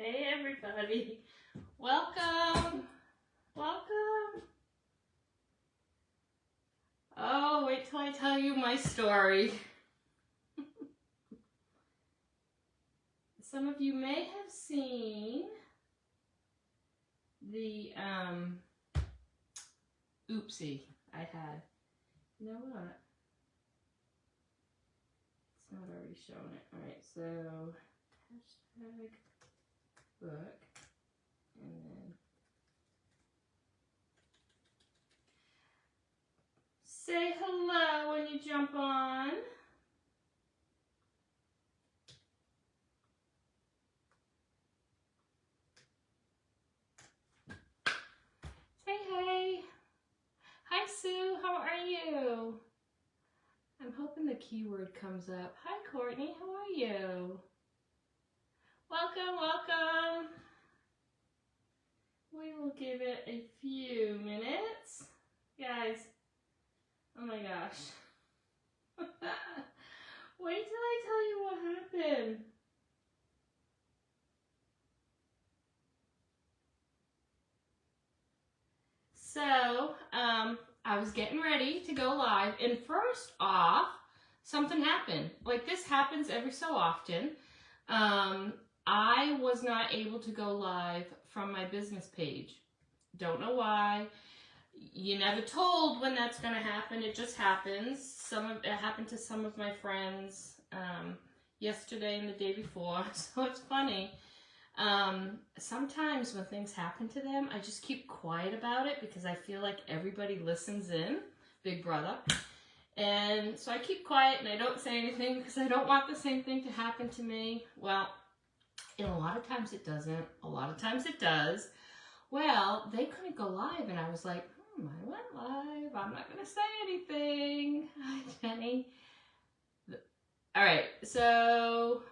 Hey everybody, welcome, welcome. Oh, wait till I tell you my story. Some of you may have seen the oopsie I had. You know what? It's not already showing it. All right, so hashtag book, and then say hello when you jump on. Say hey. Hi Sue, how are you? I'm hoping the keyword comes up. Hi Courtney, how are you? Welcome, welcome. We will give it a few minutes. Guys, oh my gosh. Wait till I tell you what happened. So, I was getting ready to go live, and first off, something happened. Like, this happens every so often. I was not able to go live from my business page. Don't know why. You never told when that's going to happen. It just happens. It happened to some of my friends yesterday and the day before, so it's funny. Sometimes when things happen to them, I just keep quiet about it because I feel like everybody listens in, Big Brother. And so I keep quiet and I don't say anything because I don't want the same thing to happen to me. Well, and a lot of times it doesn't. A lot of times it does. Well, they couldn't go live and I was like, I went live. I'm not going to say anything. Hi, Jenny. All right, so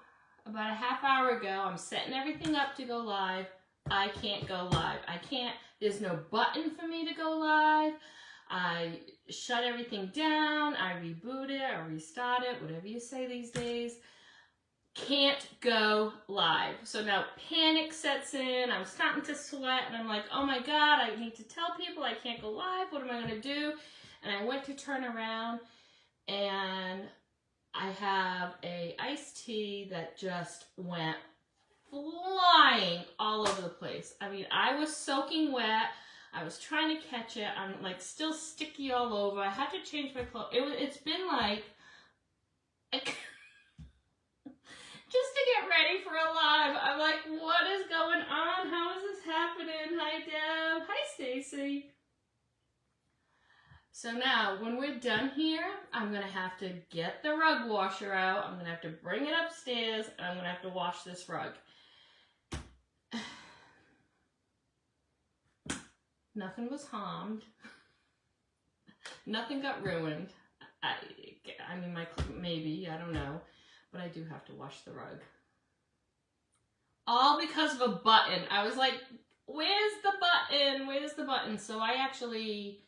about a half hour ago, I'm setting everything up to go live. I can't go live. I can't. There's no button for me to go live. I shut everything down. I reboot it or restart it, whatever you say these days. Can't go live. So now panic sets in. I'm starting to sweat and I'm like, oh my God, I need to tell people I can't go live. What am I going to do? And I went to turn around and I have a iced tea that just went flying all over the place. I mean, I was soaking wet. I was trying to catch it. I'm like still sticky all over. I had to change my clothes. It's been like just to get ready for a live. I'm like, what is going on? How is this happening? Hi, Deb. Hi, Stacy. So now, when we're done here, I'm going to have to get the rug washer out. I'm going to have to bring it upstairs, and I'm going to have to wash this rug. Nothing was harmed. Nothing got ruined. I mean, maybe, I don't know. But I do have to wash the rug. All because of a button. I was like, where's the button? Where's the button? So I actually,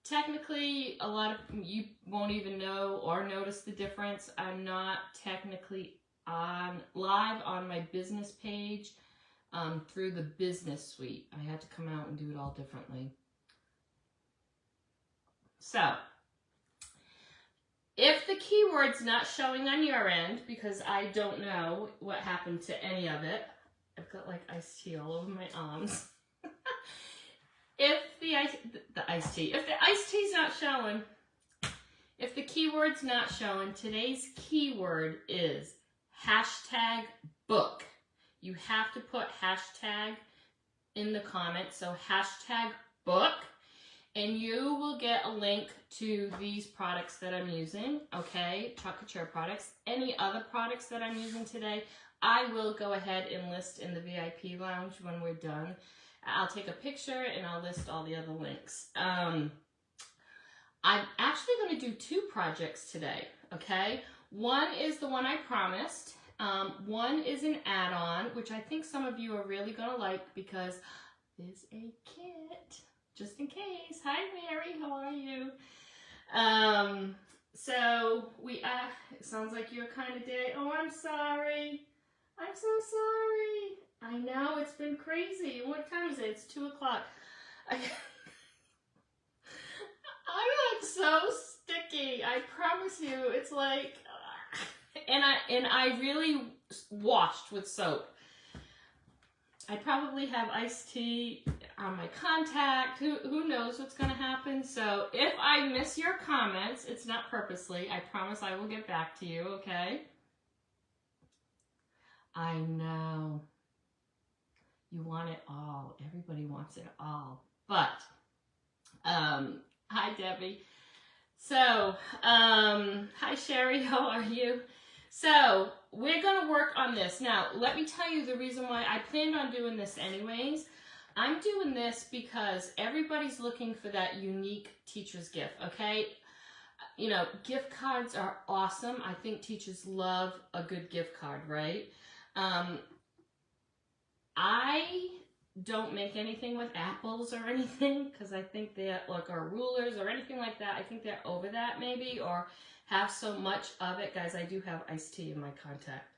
technically, a lot of you won't even know or notice the difference. I'm not technically live on my business page through the business suite. I had to come out and do it all differently. So, if the keyword's not showing on your end, because I don't know what happened to any of it, I've got like iced tea all over my arms. If the iced tea's not showing, if the keyword's not showing, today's keyword is hashtag book. You have to put hashtag in the comments, so hashtag book. And you will get a link to these products that I'm using, okay? Chocolate Chair products. Any other products that I'm using today, I will go ahead and list in the VIP lounge when we're done. I'll take a picture and I'll list all the other links. I'm actually going to do 2 projects today, okay? One is the one I promised. One is an add-on, which I think some of you are really going to like because there's a kit. Just in case. Hi, Mary. How are you? So it sounds like your kind of day. Oh, I'm sorry. I'm so sorry. I know. crazy. What time is it? It's 2 o'clock. I'm like so sticky. I promise you, it's like, and I really washed with soap. I probably have iced tea on my contact. Who knows what's going to happen? So if I miss your comments, it's not purposely. I promise I will get back to you, okay? I know. You want it all. Everybody wants it all. But, hi, Debbie. So, hi, Sherry. How are you? So, we're going to work on this. Now, let me tell you the reason why I planned on doing this anyways. I'm doing this because everybody's looking for that unique teacher's gift, okay? You know, gift cards are awesome. I think teachers love a good gift card, right? I don't make anything with apples or anything because I think they're like, or rulers or anything like that. I think they're over that maybe, or have so much of it. Guys, I do have iced tea in my contact.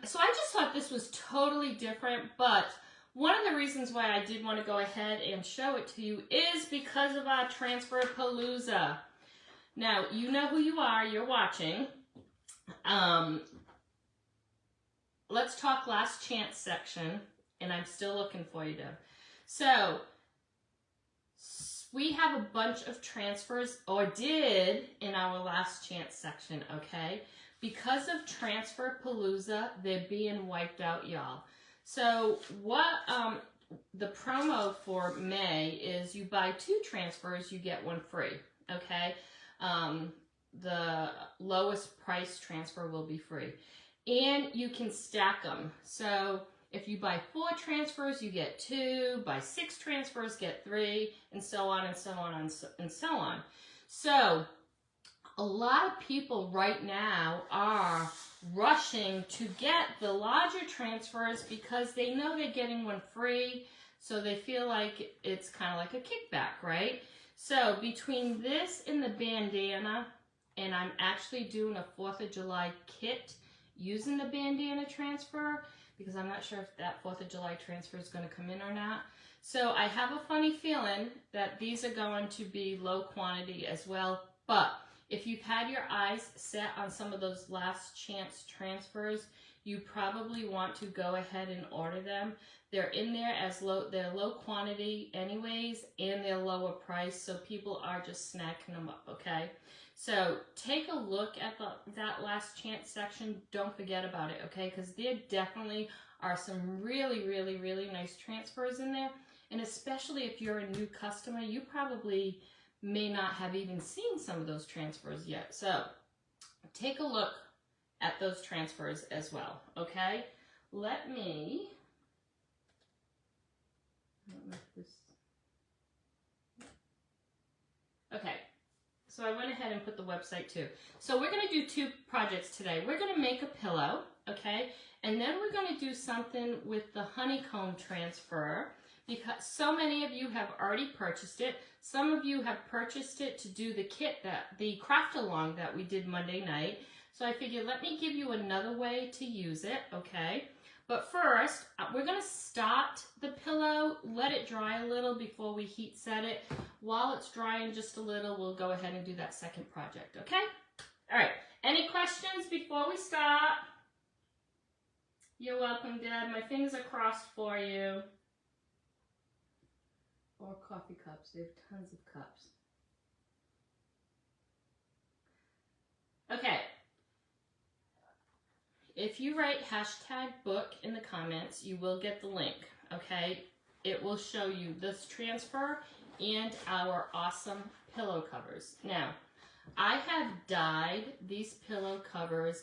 So I just thought this was totally different, but one of the reasons why I did want to go ahead and show it to you is because of our Transfer Palooza. Now, you know who you are, you're watching. Let's talk last chance section, and I'm still looking for you, Deb. So, we have a bunch of transfers, or did, in our last chance section, okay? Because of Transfer Palooza, they're being wiped out, y'all. So, what the promo for May is you buy 2 transfers, you get 1 free, okay? The lowest price transfer will be free. And you can stack them. So if you buy 4 transfers, you get 2. Buy 6 transfers, get 3, and so on and so on and so on. So a lot of people right now are rushing to get the larger transfers because they know they're getting 1 free. So they feel like it's kind of like a kickback, right? So between this and the bandana, and I'm actually doing a 4th of July kit using the bandana transfer because I'm not sure if that 4th of July transfer is going to come in or not. So I have a funny feeling that these are going to be low quantity as well. But if you've had your eyes set on some of those last chance transfers, you probably want to go ahead and order them. They're in there as they're low quantity anyways, and they're lower price, so people are just snacking them up, okay? So take a look at that last chance section. Don't forget about it, okay? Because there definitely are some really, really, really nice transfers in there. And especially if you're a new customer, you probably may not have even seen some of those transfers yet. So take a look at those transfers as well, okay? Let me... Okay. So I went ahead and put the website too. So we're going to do 2 projects today. We're going to make a pillow, okay? And then we're going to do something with the Honeycomb transfer because so many of you have already purchased it. Some of you have purchased it to do the kit, the craft along that we did Monday night. So I figured let me give you another way to use it, okay? But first, we're going to start the pillow, let it dry a little before we heat set it. While it's drying just a little, we'll go ahead and do that second project, okay? All right, any questions before we start? You're welcome, Dad. My fingers are crossed for you. Or coffee cups. They have tons of cups. Okay. If you write #book in the comments, you will get the link, okay? It will show you this transfer and our awesome pillow covers. Now, I have dyed these pillow covers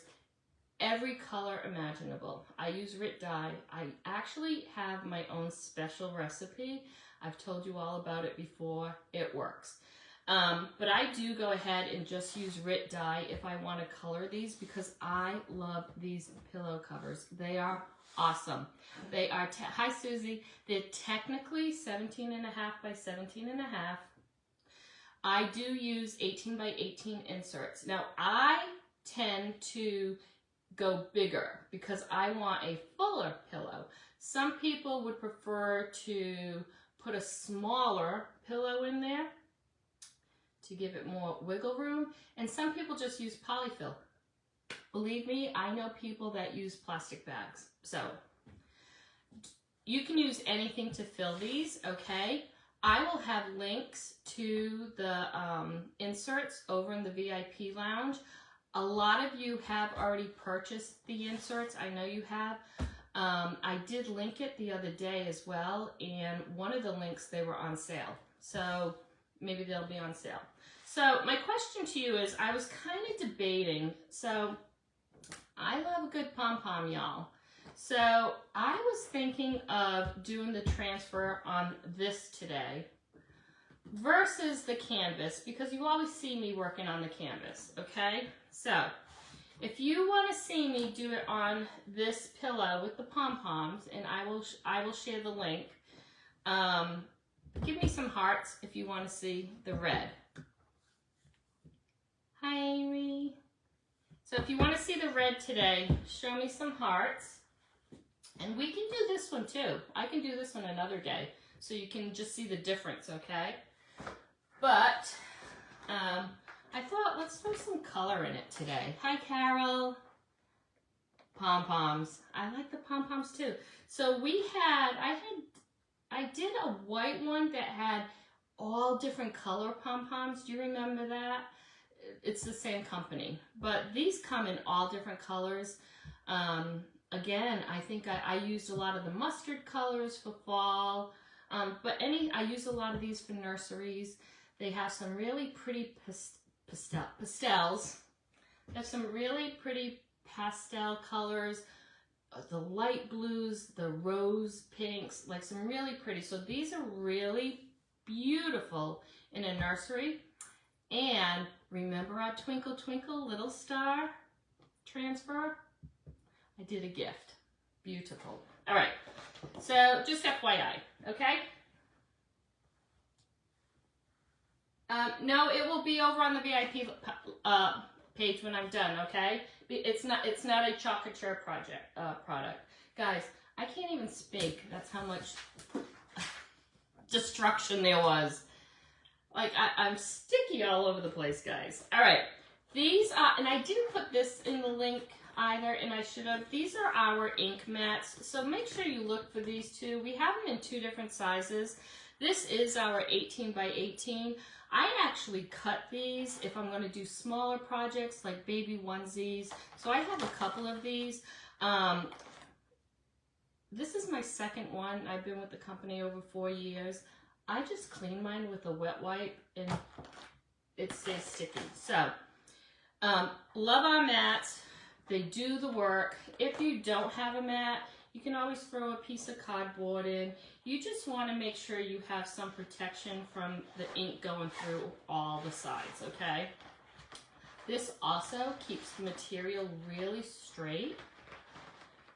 every color imaginable. I use RIT dye. I actually have my own special recipe. I've told you all about it before. It works. But I do go ahead and just use RIT dye if I want to color these because I love these pillow covers. They are awesome. They are, hi Susie, they're technically 17.5 by 17.5. I do use 18 by 18 inserts. Now I tend to go bigger because I want a fuller pillow. Some people would prefer to put a smaller pillow in there to give it more wiggle room, and some people just use polyfill. Believe me, I know people that use plastic bags. So you can use anything to fill these, okay? I will have links to the inserts over in the VIP lounge. A lot of you have already purchased the inserts. I know you have. I did link it the other day as well, and one of the links, they were on sale. So maybe they'll be on sale. So my question to you is, I was kind of debating. So I love a good pom-pom, y'all. So I was thinking of doing the transfer on this today versus the canvas, because you always see me working on the canvas, okay? So if you want to see me do it on this pillow with the pom-poms, and I will share the link, give me some hearts if you want to see the red. Hi, Amy. So if you want to see the red today, show me some hearts. And we can do this one too. I can do this one another day, so you can just see the difference, okay? But I thought, let's throw some color in it today. Hi, Carol. Pom-poms. I like the pom-poms too. So I did a white one that had all different color pom-poms. Do you remember that? It's the same company, but these come in all different colors. Again, I think I used a lot of the mustard colors for fall, but I use a lot of these for nurseries. They have some really pretty pastels. They have some really pretty pastel colors, the light blues, the rose pinks, like some really pretty. So these are really beautiful in a nursery. And remember our Twinkle Twinkle Little Star transfer? I did a gift. Beautiful. All right. So just FYI, okay? No, it will be over on the VIP page when I'm done, okay? It's not a chocolate chair product. Guys, I can't even speak. That's how much destruction there was. Like, I'm sticky all over the place, guys. All right. These are, and I didn't put this in the link either, and I should have. These are our ink mats, so make sure you look for these two. We have them in 2 different sizes. This is our 18 by 18. I actually cut these if I'm going to do smaller projects like baby onesies. So I have a couple of these. This is my second one. I've been with the company over 4 years. I just clean mine with a wet wipe and it stays sticky. So, love our mats. They do the work. If you don't have a mat, you can always throw a piece of cardboard in. You just want to make sure you have some protection from the ink going through all the sides, okay? This also keeps the material really straight,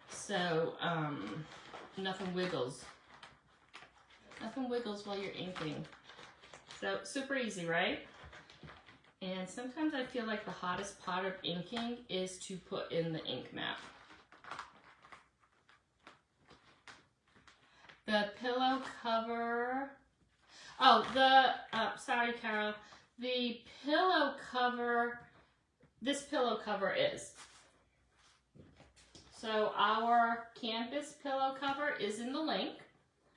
so nothing wiggles. Nothing wiggles while you're inking. So super easy, right? And sometimes I feel like the hottest part of inking is to put in the ink mat. The pillow cover. Oh, sorry, Carol. The pillow cover, this pillow cover is. So our canvas pillow cover is in the link.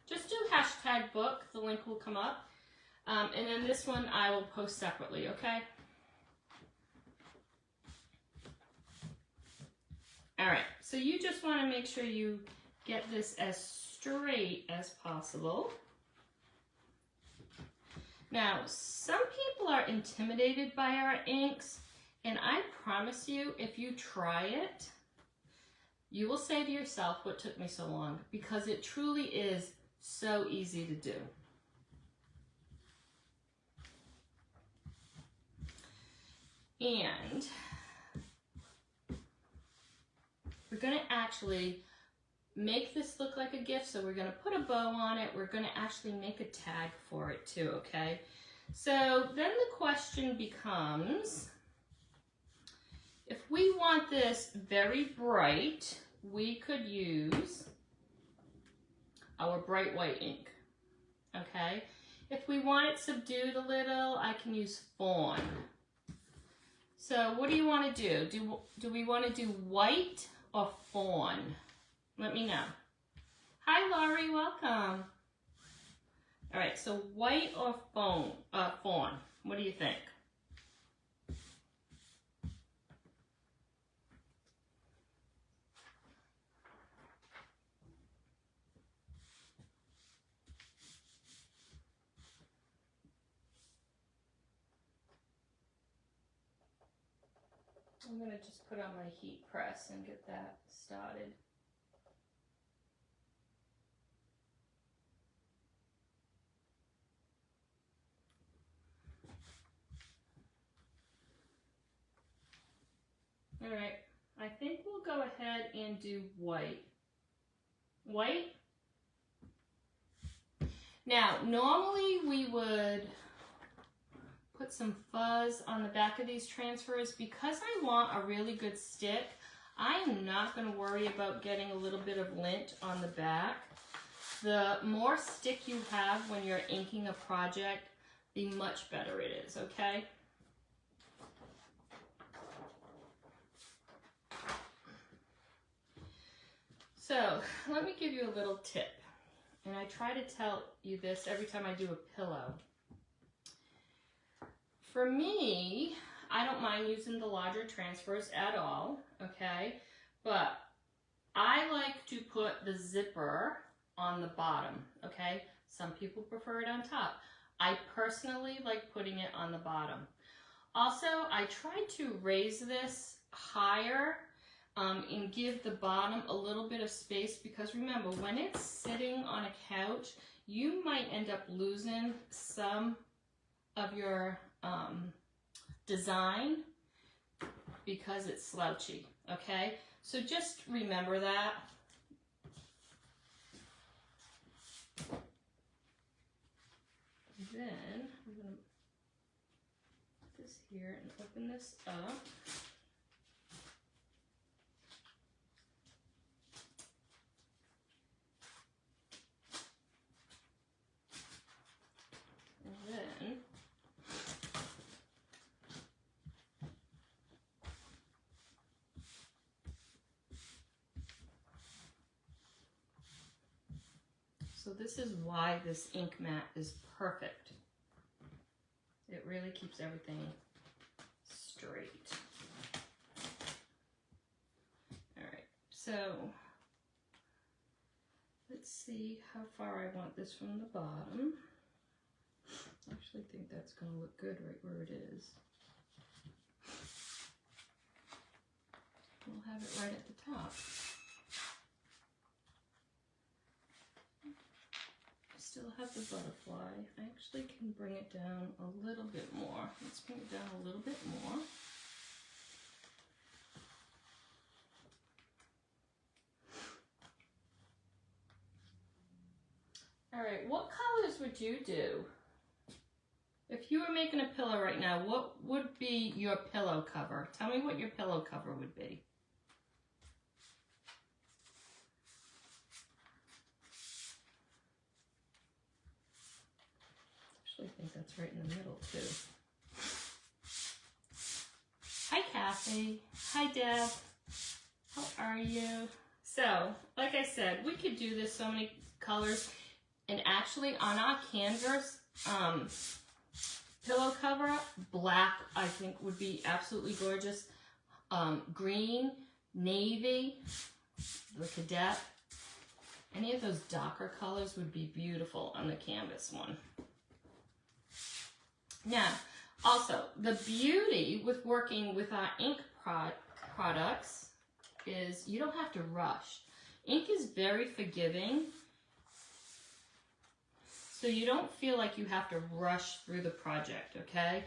Just do #book, the link will come up. And then this one I will post separately, okay? All right, so you just want to make sure you get this as straight as possible. Now, some people are intimidated by our inks, and I promise you, if you try it, you will say to yourself, what took me so long? Because it truly is so easy to do. And we're going to actually make this look like a gift, so we're going to put a bow on it. We're going to actually make a tag for it too, okay? So then the question becomes, If we want this very bright, we could use our bright white ink, okay? If we want it subdued a little, I can use fawn. So what do you want to do? Do we want to do white or fawn? Let me know. Hi, Laurie, welcome. All right, so white or fawn? What do you think? I'm going to just put on my heat press and get that started. All right, I think we'll go ahead and do white. White? Now, normally we would put some fuzz on the back of these transfers. Because I want a really good stick, I am not going to worry about getting a little bit of lint on the back. The more stick you have when you're inking a project, the much better it is, okay? So let me give you a little tip, and I try to tell you this every time I do a pillow. For me, I don't mind using the larger transfers at all, okay? But I like to put the zipper on the bottom, okay? Some people prefer it on top. I personally like putting it on the bottom. Also, I try to raise this higher and give the bottom a little bit of space, because remember, when it's sitting on a couch, you might end up losing some of your design because it's slouchy, okay? So just remember that. Then I'm going to put this here and open this up. And then so this is why this ink mat is perfect. It really keeps everything straight. All right, so let's see how far I want this from the bottom. I actually think that's going to look good right where it is. We'll have it right at the top. Still have the butterfly. I actually can bring it down a little bit more. Let's bring it down a little bit more. All right, what colors would you do? If you were making a pillow right now, what would be your pillow cover? Tell me what your pillow cover would be. I think that's right in the middle too. Hi Kathy. Hi Deb. How are you? So, like I said, we could do this so many colors, and actually on our canvas pillow cover, black I think would be absolutely gorgeous. Green, navy, the cadet, any of those darker colors would be beautiful on the canvas one. Now, also, the beauty with working with our ink products is you don't have to rush. Ink is very forgiving, so you don't feel like you have to rush through the project, okay?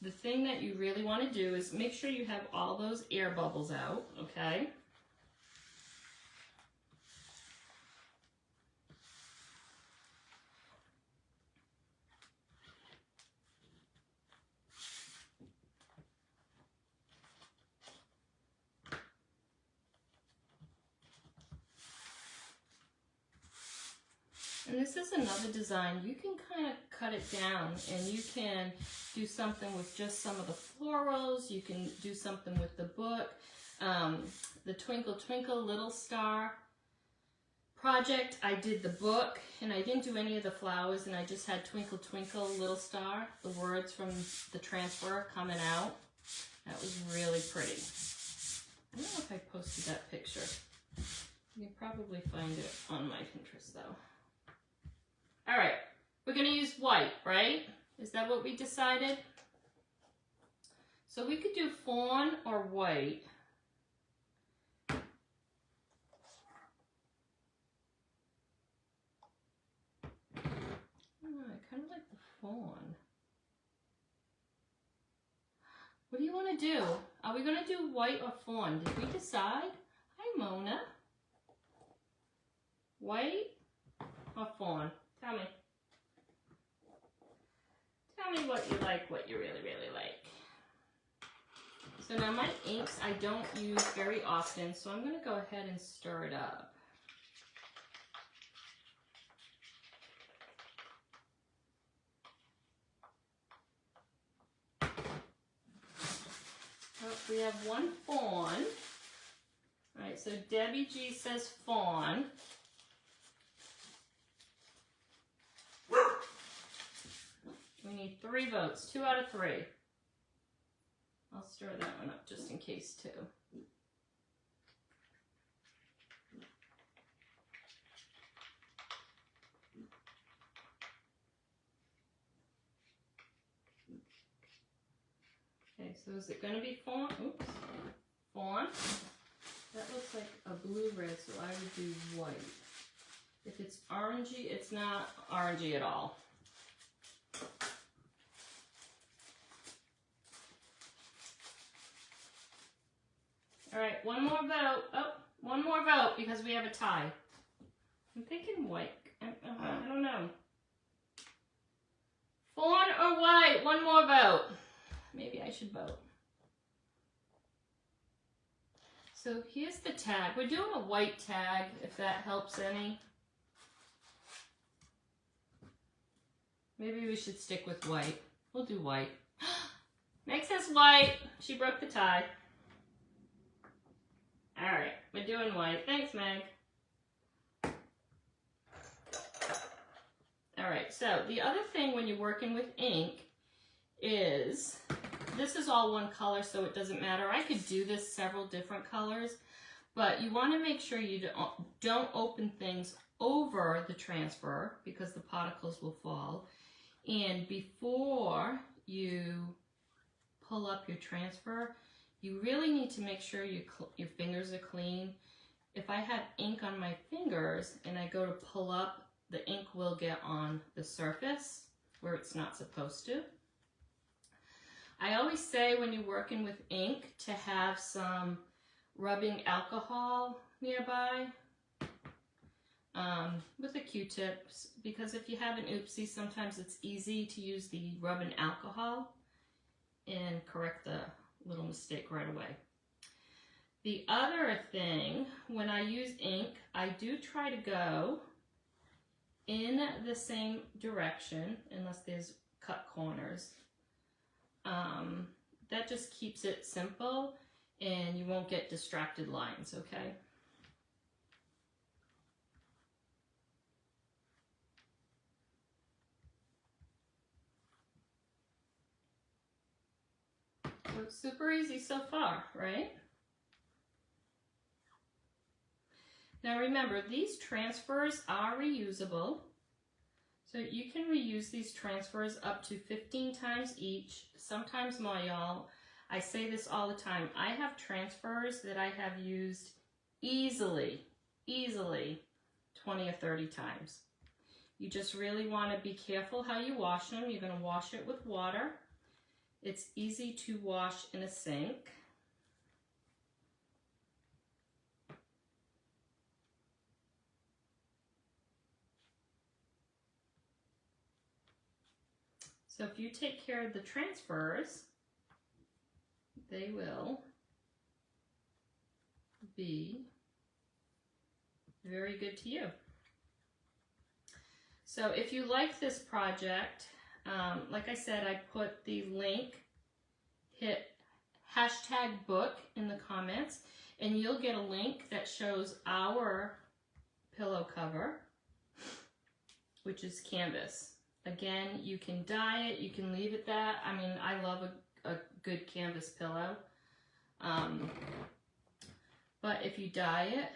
The thing that you really want to do is make sure you have all those air bubbles out, okay? this is another design. You can kind of cut it down and you can do something with just some of the florals. You can do something with the book. The Twinkle Twinkle Little Star project, I did the book and I didn't do any of the flowers, and I just had Twinkle Twinkle Little Star, the words from the transfer coming out. That was really pretty. I don't know if I posted that picture. You can probably find it on my Pinterest though. All right, we're gonna use white, right? Is that what we decided? So we could do fawn or white. I kind of like the fawn. What do you want to do? Are we going to do white or fawn? Did we decide? Hi, Mona. White or fawn? Tell me. Tell me what you like, what you really, really like. So now my inks I don't use very often, so I'm going to go ahead and stir it up. We have one fawn. All right, so Debbie G says fawn. We need 3 votes, 2 out of 3. I'll stir that one up just in case too. Okay, so is it going to be fawn? Oops. Fawn. That looks like a blue red, so I would do white. If it's orangey, it's not orangey at all. All right, one more vote. Oh, one more vote because we have a tie. I'm thinking white. I don't know. Fawn or white? One more vote. Maybe I should vote. So here's the tag. We're doing a white tag, if that helps any. Maybe we should stick with white. We'll do white. Meg says white. She broke the tie. All right, we're doing white. Thanks, Meg. All right, so the other thing when you're working with ink is, this is all one color, so it doesn't matter. I could do this several different colors, but you want to make sure you don't open things over the transfer because the particles will fall. And before you pull up your transfer, you really need to make sure your fingers are clean. If I have ink on my fingers and I go to pull up, the ink will get on the surface where it's not supposed to. I always say when you're working with ink to have some rubbing alcohol nearby with a Q-tip, because if you have an oopsie, sometimes it's easy to use the rubbing alcohol and correct the little mistake right away. The other thing, when I use ink, I do try to go in the same direction unless there's cut corners. That just keeps it simple and you won't get distracted lines, okay? So it's super easy so far, right? Now remember, these transfers are reusable. So you can reuse these transfers up to 15 times each, sometimes more, y'all. I say this all the time. I have transfers that I have used easily 20 or 30 times. You just really want to be careful how you wash them. You're going to wash it with water. It's easy to wash in a sink. So if you take care of the transfers, they will be very good to you. So if you like this project, like I said, I put the link, hit #book in the comments, and you'll get a link that shows our pillow cover, which is canvas. Again, you can dye it, you can leave it that. I mean, I love a good canvas pillow. But if you dye it,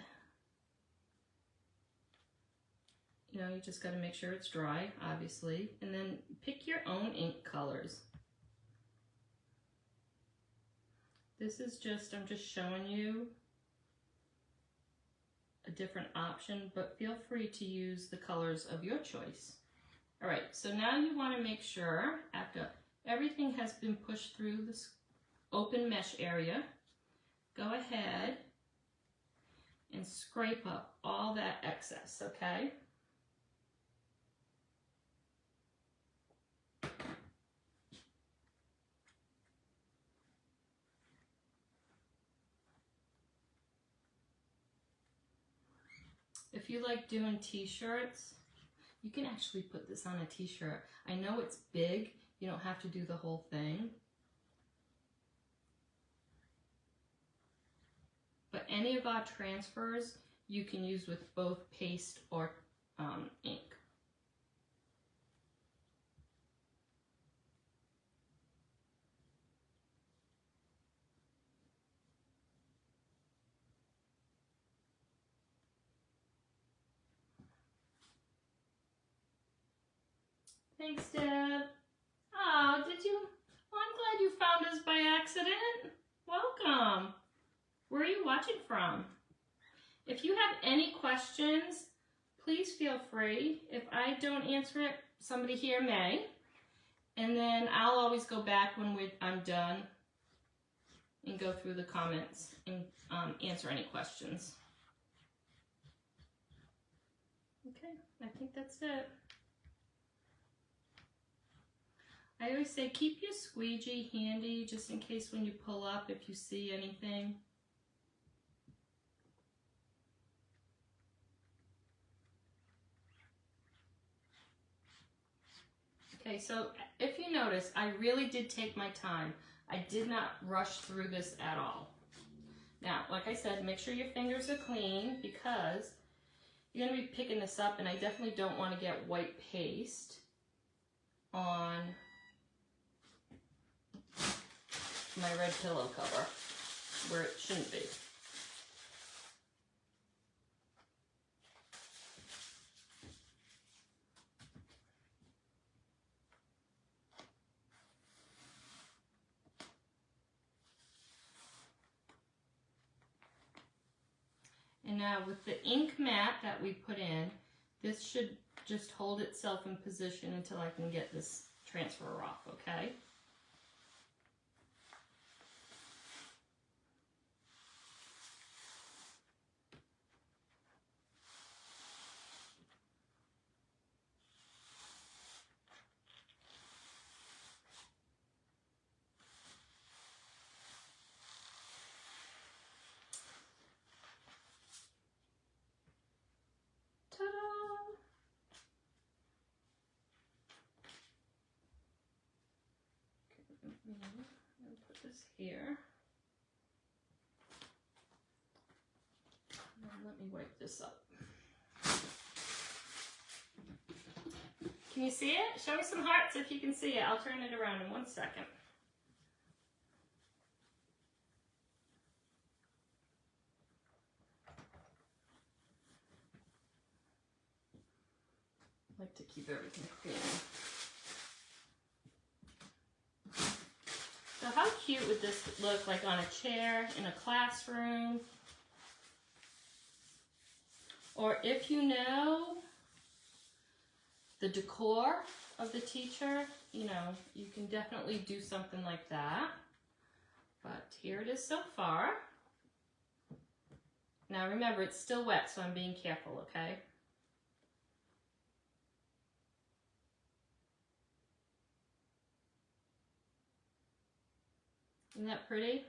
you know, you just got to make sure it's dry, obviously, and then pick your own ink colors. This is just, I'm just showing you a different option, but feel free to use the colors of your choice. All right, so now you want to make sure after everything has been pushed through this open mesh area, go ahead and scrape up all that excess, okay? If you like doing t-shirts, you can actually put this on a t-shirt. I know it's big, you don't have to do the whole thing. But any of our transfers you can use with both paste or ink. Thanks, Deb. Oh, did you? Well, I'm glad you found us by accident. Welcome. Where are you watching from? If you have any questions, please feel free. If I don't answer it, somebody here may. And then I'll always go back when I'm done and go through the comments and answer any questions. Okay, I think that's it. I always say keep your squeegee handy just in case when you pull up if you see anything. Okay, so if you notice, I really did take my time. I did not rush through this at all. Now, like I said, make sure your fingers are clean because you're going to be picking this up, and I definitely don't want to get white paste on my red pillow cover where it shouldn't be. And now with the ink mat that we put in, this should just hold itself in position until I can get this transfer off, okay? Put this here. And let me wipe this up. Can you see it? Show me some hearts if you can see it. I'll turn it around in 1 second. I like to keep everything clean. So how cute would this look like on a chair, in a classroom? Or if you know the decor of the teacher, you know, you can definitely do something like that. But here it is so far. Now remember, it's still wet, so I'm being careful, okay? Isn't that pretty?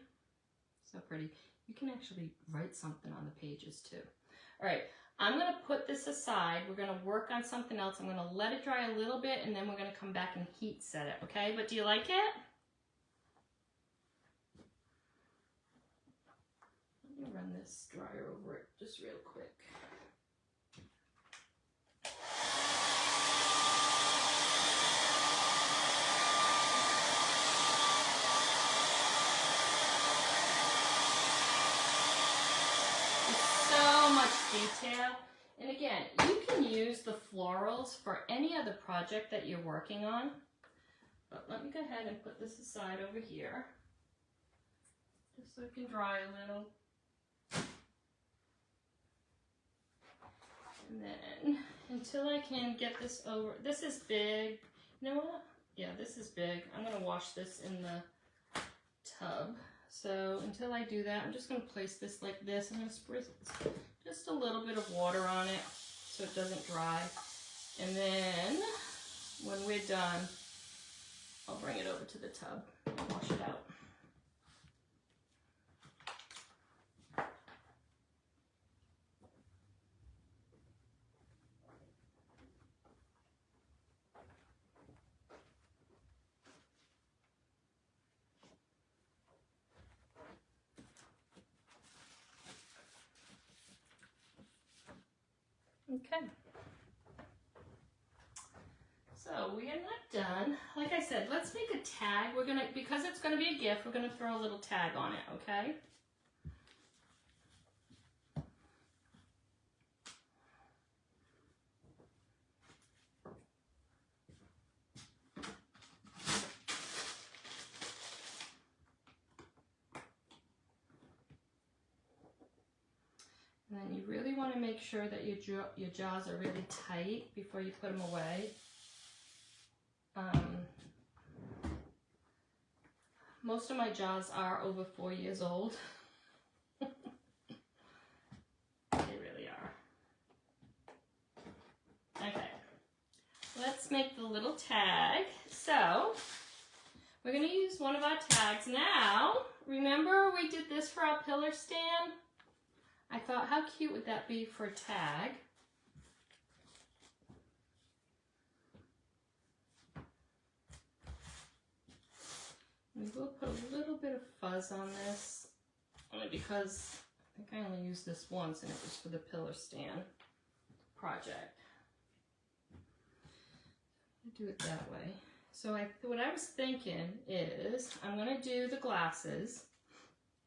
So pretty. You can actually write something on the pages too. All right, I'm going to put this aside. We're going to work on something else. I'm going to let it dry a little bit, and then we're going to come back and heat set it, okay? But do you like it? Let me run this dryer over it just real quick. So much detail. And again, you can use the florals for any other project that you're working on. But let me go ahead and put this aside over here, just so it can dry a little. And then, until I can get this over, this is big. You know what? Yeah, this is big. I'm gonna wash this in the tub. So until I do that, I'm just going to place this like this. I'm going to spritz just a little bit of water on it so it doesn't dry. And then when we're done, I'll bring it over to the tub and wash it out. Okay, so we are not done. Like I said, let's make a tag. We're gonna, because it's gonna be a gift, we're gonna throw a little tag on it, okay? And then you really want to make sure that your jaws are really tight before you put them away. Most of my jaws are over 4 years old. They really are. Okay, let's make the little tag. So we're going to use one of our tags now. Remember we did this for our pillar stand? I thought, how cute would that be for a tag? We will put a little bit of fuzz on this, only because I think I only used this once and it was for the pillar stand project. I'll do it that way. So what I was thinking is I'm going to do the glasses.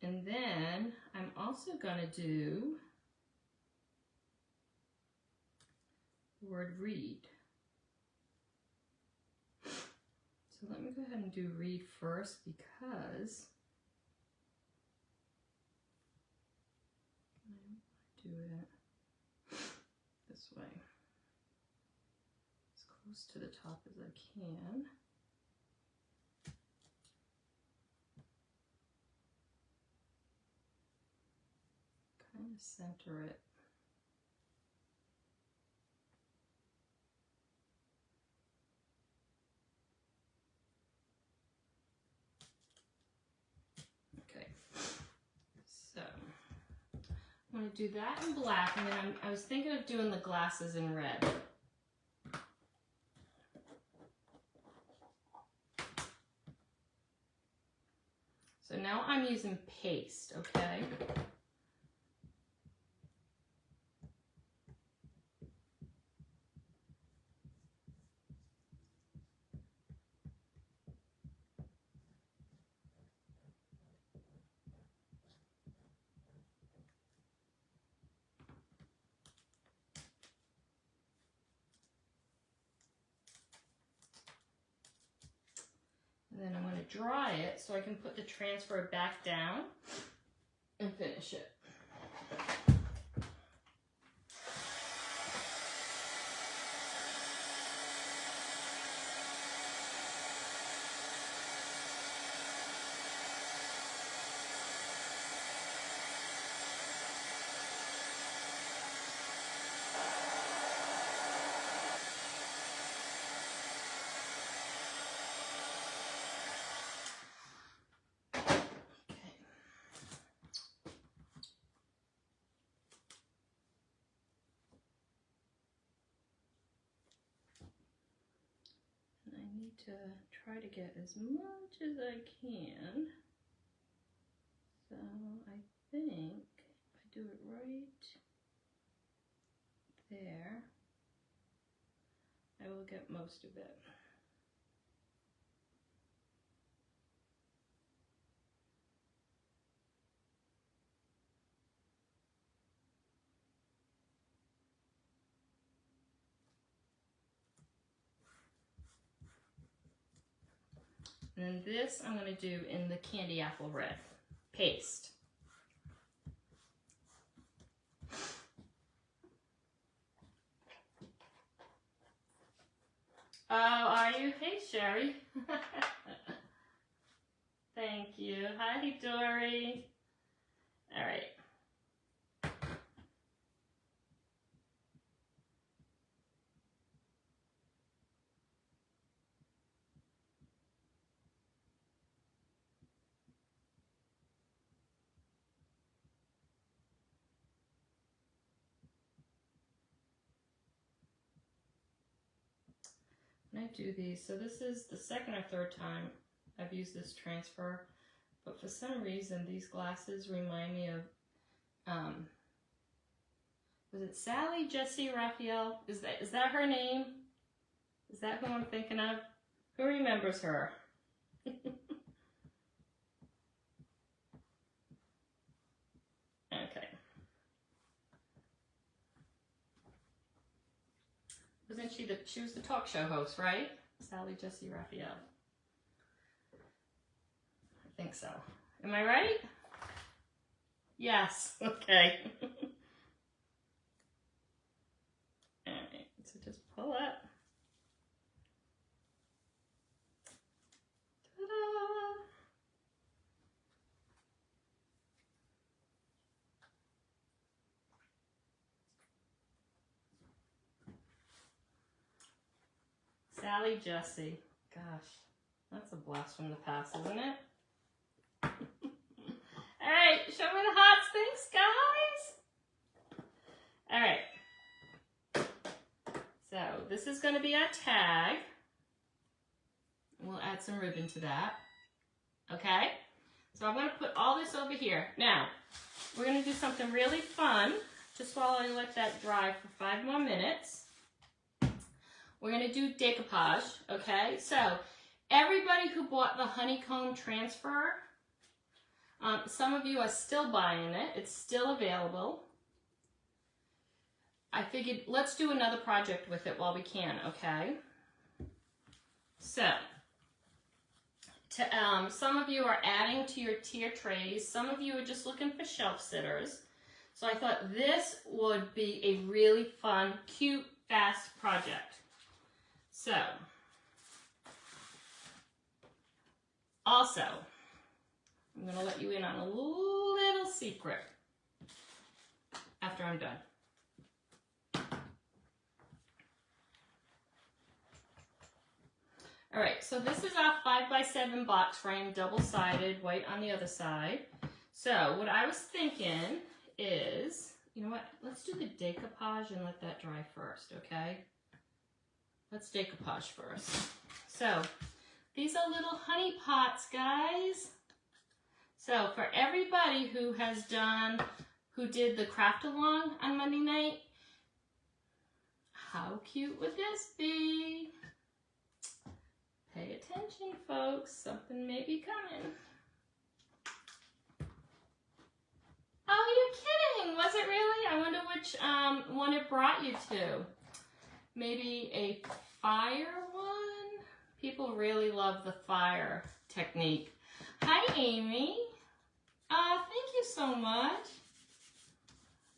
And then I'm also going to do the word read. So let me go ahead and do read first because I do it this way, as close to the top as I can. Kind of center it. Okay, so I'm going to do that in black, and then I was thinking of doing the glasses in red. So now I'm using paste, okay? And then I'm going to dry it so I can put the transfer back down and finish it. need to try to get as much as I can. So I think if I do it right there, I will get most of it. And then this I'm going to do in the candy apple red paste. Oh, are you? Hey, Sherry. Thank you. Hi, Dory. All right. When I do these, so this is the second or third time I've used this transfer, but for some reason these glasses remind me of, was it Sally Jessie Raphael? Is that her name? Is that who I'm thinking of? Who remembers her? Okay. Wasn't she she was the talk show host, right? Sally Jessie Raphael. I think so. Am I right? Yes. Okay. Alright, so just pull up. Ta-da! Sally Jessie. Gosh, that's a blast from the past, isn't it? Alright, show me the hots. Thanks, guys. Alright. So, this is going to be our tag. We'll add some ribbon to that. Okay? So, I'm going to put all this over here. Now, we're going to do something really fun, just while I let that dry for 5 more minutes. We're going to do decoupage, okay? So, everybody who bought the Honeycomb transfer, some of you are still buying it. It's still available. I figured let's do another project with it while we can, okay? So, some of you are adding to your tier trays. Some of you are just looking for shelf sitters. So I thought this would be a really fun, cute, fast project. So, also, I'm going to let you in on a little secret after I'm done. All right, so this is our 5x7 box frame, double-sided, white on the other side. So what I was thinking is, you know what, let's do the decoupage and let that dry first, okay? Let's decoupage first. So these are little honey pots, guys. So for everybody who has who did the craft along on Monday night, how cute would this be? Pay attention, folks. Something may be coming. Oh, you're kidding. Was it really? I wonder which one it brought you to. Maybe a fire one? People really love the fire technique. Hi, Amy. Thank you so much.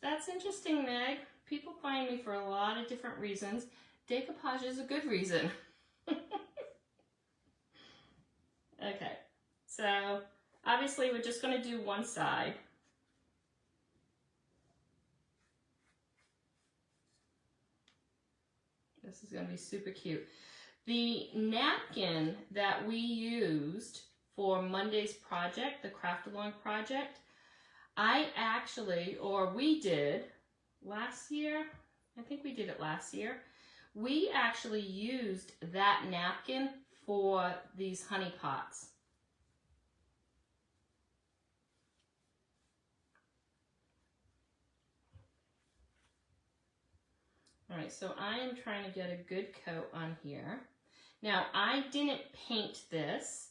That's interesting, Meg. People find me for a lot of different reasons. Decoupage is a good reason. Okay, so obviously we're just going to do one side. This is going to be super cute. The napkin that we used for Monday's project, the craft along project, we did last year. I think we did it last year. We actually used that napkin for these honey pots. All right, so I am trying to get a good coat on here. Now, I didn't paint this.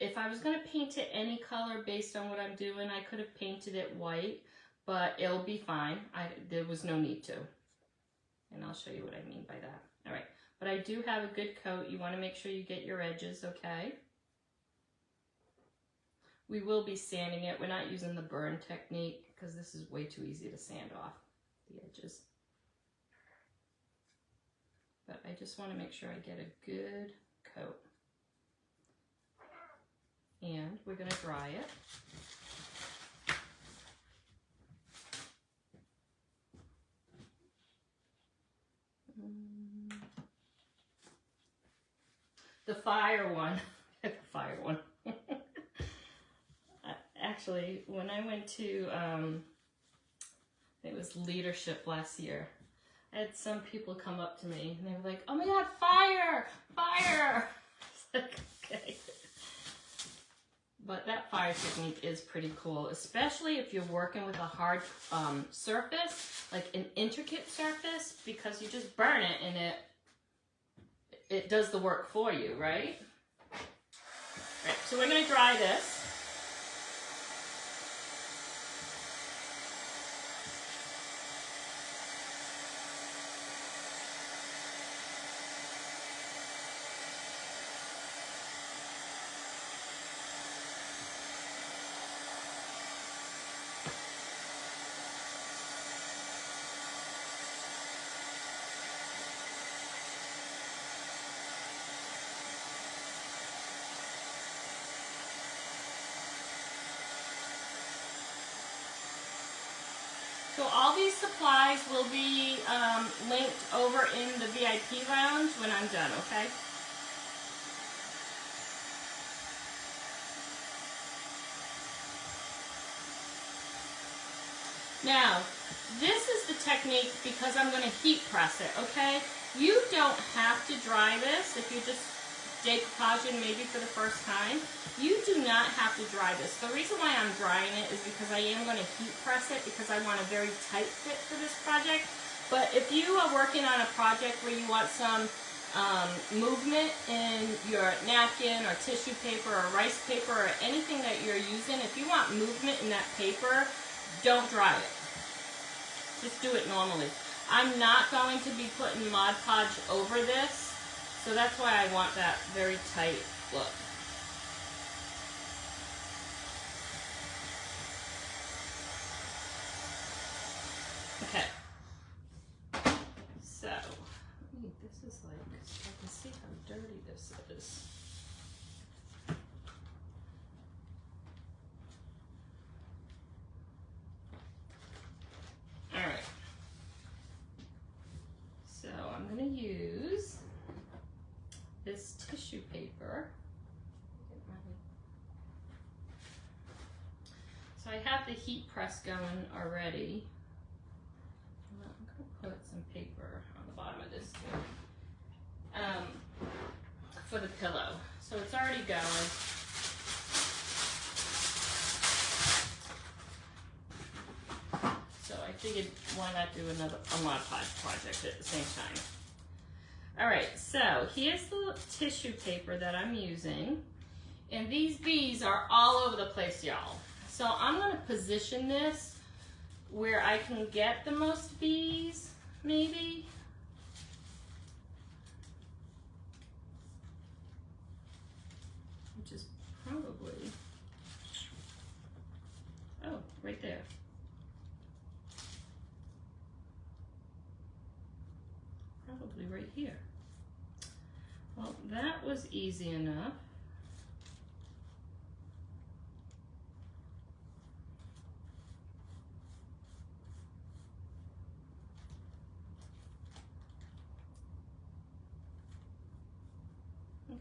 If I was going to paint it any color based on what I'm doing, I could have painted it white, but it'll be fine. There was no need to. And I'll show you what I mean by that. All right, but I do have a good coat. You want to make sure you get your edges, okay? We will be sanding it. We're not using the burn technique because this is way too easy to sand off the edges. But I just want to make sure I get a good coat. And we're going to dry it. The fire one. The fire one. Actually, when I went to, it was leadership last year, I had some people come up to me and they were like, "Oh my God, fire! Fire!" I was like, okay. But that fire technique is pretty cool, especially if you're working with a hard surface, like an intricate surface, because you just burn it and it does the work for you, right? Right, so we're going to dry this. So all these supplies will be linked over in the VIP lounge when I'm done, okay? Now, this is the technique because I'm going to heat press it, okay? You don't have to dry this if you're just decoupaging maybe for the first time. You do not have to dry this. The reason why I'm drying it is because I am going to heat press it because I want a very tight fit for this project. But if you are working on a project where you want some movement in your napkin or tissue paper or rice paper or anything that you're using, if you want movement in that paper, don't dry it. Just do it normally. I'm not going to be putting Mod Podge over this, so that's why I want that very tight look. Okay. So, this is like, I can see how dirty this is. All right. So I'm going to use this tissue paper. So I have the heat press going already. I'm going to put some paper on the bottom of this too, for the pillow. So it's already going. So I figured why not do a Mod Podge project at the same time. All right, so here's the tissue paper that I'm using. And these bees are all over the place, y'all. So I'm going to position this where I can get the most bees, maybe. Which is probably, oh, right there. Probably right here. Well, that was easy enough.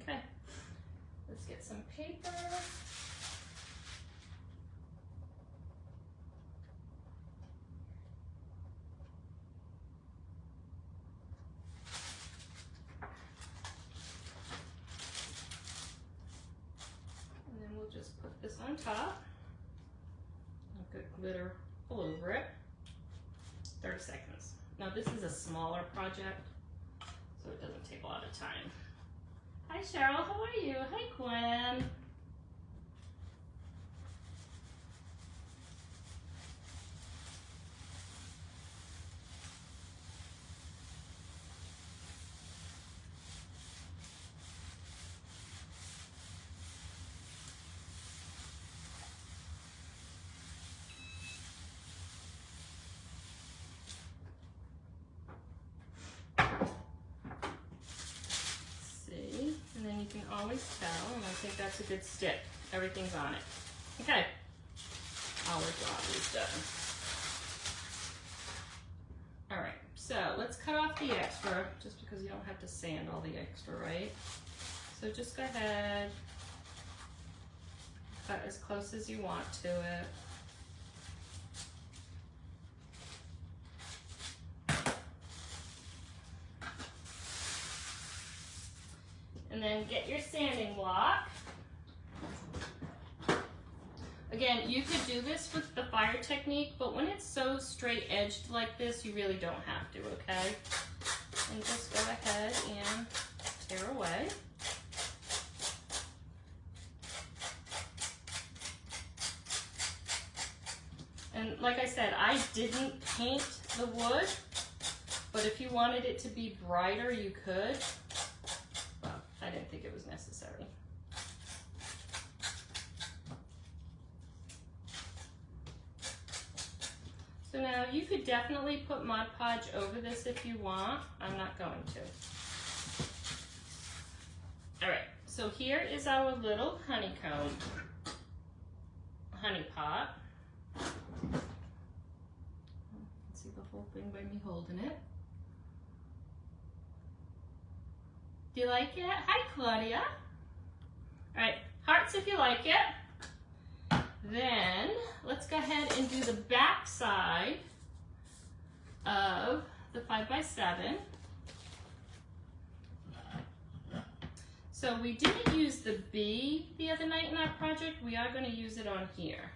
Okay, let's get some paper. glitter all over it. 30 seconds. Now this is a smaller project, so it doesn't take a lot of time. Hi Cheryl, how are you? Hi Gwen. And then you can always tell, and I think that's a good stick. Everything's on it. Okay, our job is done. All right, so let's cut off the extra, just because you don't have to sand all the extra, right? So just go ahead, cut as close as you want to it. And then get your sanding block. Again, you could do this with the fire technique, but when it's so straight edged like this, you really don't have to, okay? And just go ahead and tear away. And like I said, I didn't paint the wood, but if you wanted it to be brighter, you could. I didn't think it was necessary. So now you could definitely put Mod Podge over this if you want. I'm not going to. All right, so here is our little honeycomb honey pot. You can see the whole thing by me holding it. Do you like it? Hi, Claudia. All right, hearts if you like it. Then let's go ahead and do the back side of the 5x7. So we didn't use the B the other night in our project. We are going to use it on here.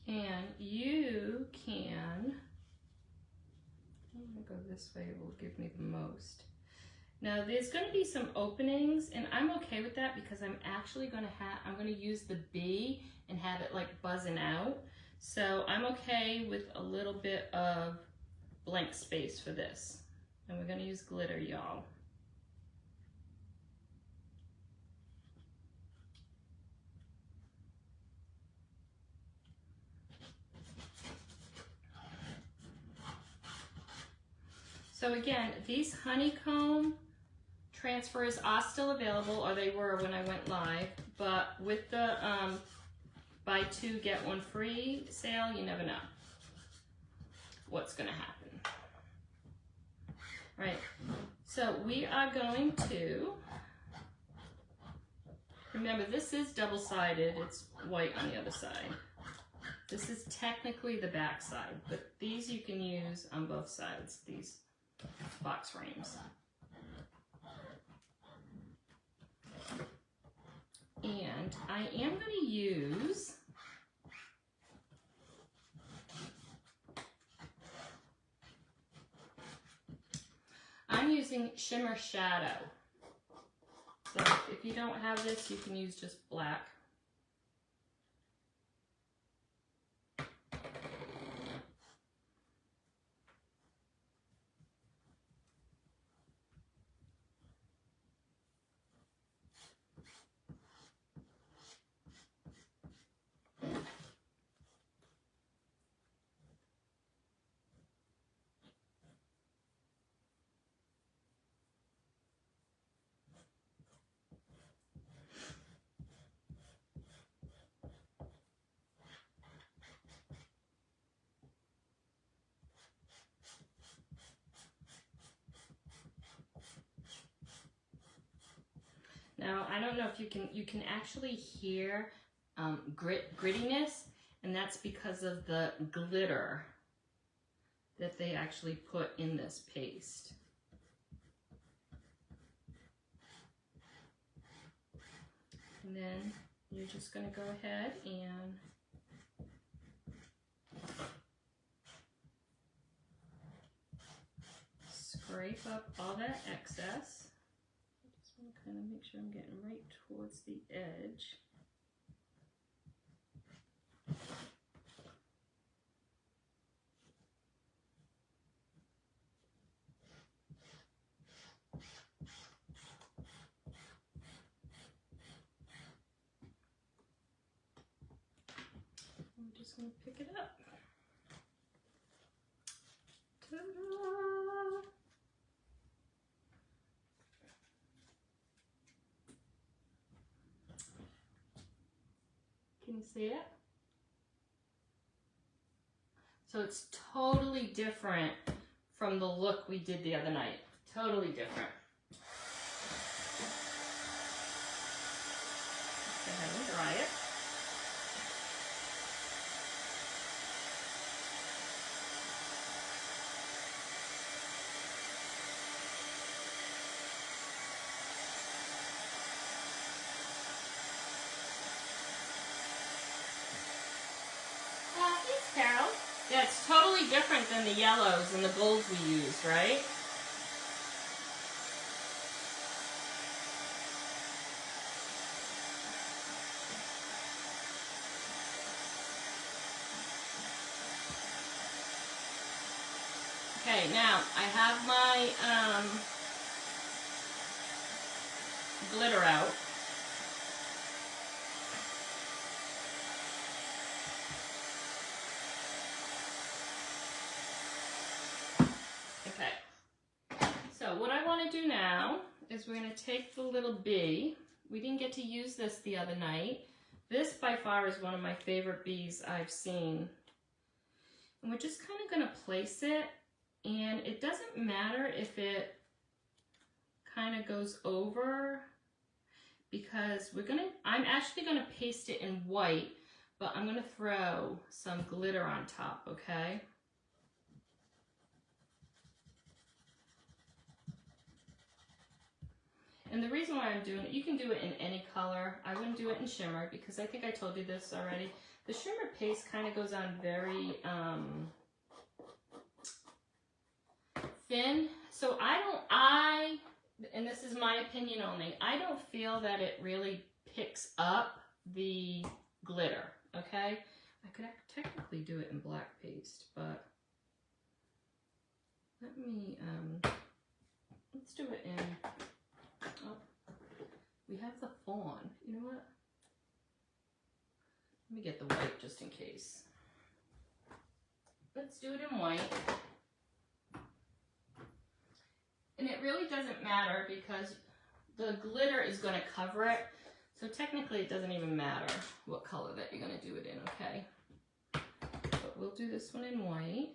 And you can, I'm gonna go this way, it will give me the most. Now there's gonna be some openings, and I'm okay with that because I'm actually gonna use the B and have it like buzzing out. So I'm okay with a little bit of blank space for this. And we're gonna use glitter, y'all. So again, these honeycomb transfers are still available, or they were when I went live, but with the buy two, get one free sale, you never know what's gonna happen. All right, so we are going to, remember this is double-sided, it's white on the other side. This is technically the back side, but these you can use on both sides, these box frames. And I am going to use Shimmer Shadow. So if you don't have this, you can use just black. Now, I don't know if you can actually hear grittiness, And that's because of the glitter that they actually put in this paste. And then you're just going to go ahead and scrape up all that excess. I just want to kind of make sure I'm getting right towards the edge. I'm just going to pick it up. Ta-da! Can you see it? So it's totally different from the look we did the other night. Totally different. Let's go ahead and dry it. Thanks, Carol. Yeah, it's totally different than the yellows and the golds we used, right? Okay, now I have my glitter out. Okay, so what I want to do now is we're going to take the little bee. We didn't get to use this the other night. This by far is one of my favorite bees I've seen. And we're just kind of going to place it, and it doesn't matter if it kind of goes over, because I'm actually going to paste it in white, but I'm going to throw some glitter on top, okay? And the reason why I'm doing it, you can do it in any color. I wouldn't do it in shimmer because I think I told you this already. The shimmer paste kind of goes on very thin. So and this is my opinion only, I don't feel that it really picks up the glitter, okay? I could technically do it in black paste, but let me, let's do it in, oh, we have the fawn. You know what? Let me get the white just in case. Let's do it in white. And it really doesn't matter because the glitter is going to cover it. So technically it doesn't even matter what color that you're going to do it in, okay? But we'll do this one in white.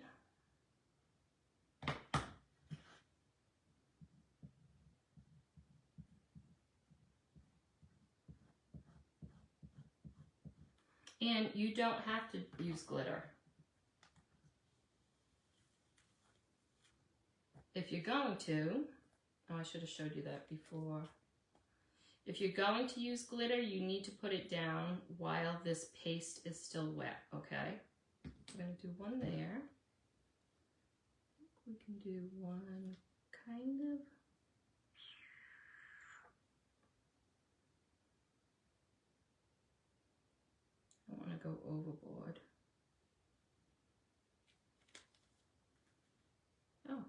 And you don't have to use glitter. If you're going to, oh, I should have showed you that before. If you're going to use glitter, you need to put it down while this paste is still wet, okay? I'm going to do one there. We can do one kind of. I don't want to go overboard. Oh.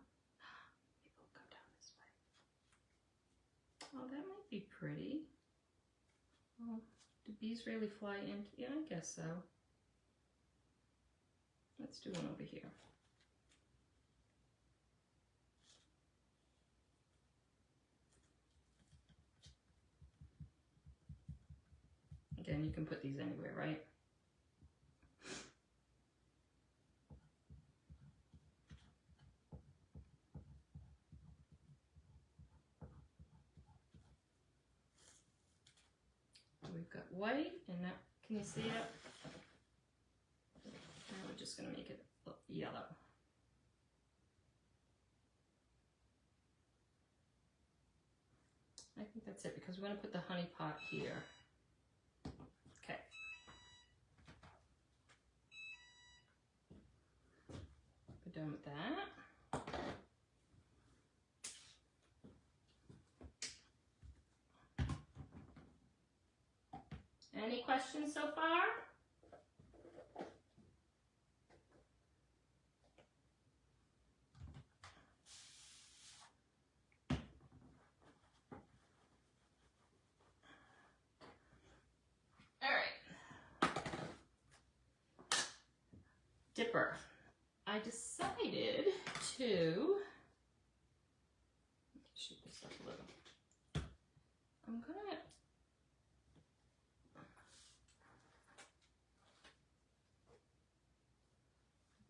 Oh, that might be pretty. Oh, do bees really fly in? Yeah, I guess so. Let's do one over here. Again, you can put these anywhere, right? We've got white, and now, can you see it? just going to make it yellow. I think that's it because we're going to put the honey pot here. Okay. We're done with that. Any questions so far? All right. Dipper. I decided to shoot this up a little. I'm gonna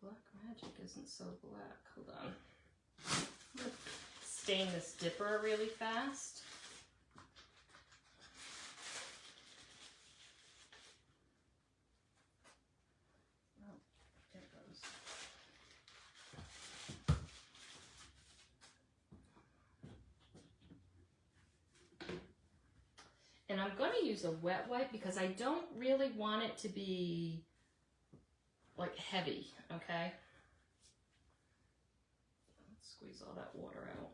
Black Magic isn't so black. Hold on. I'm gonna stain this dipper really fast. Oh, there it goes. And I'm going to use a wet wipe because I don't really want it to be like heavy, okay? Let's squeeze all that water out.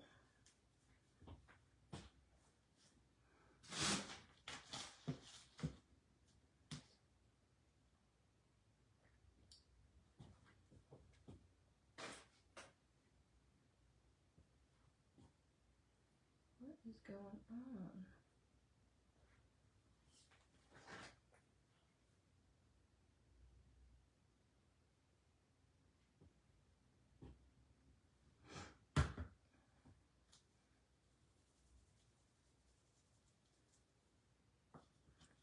What is going on?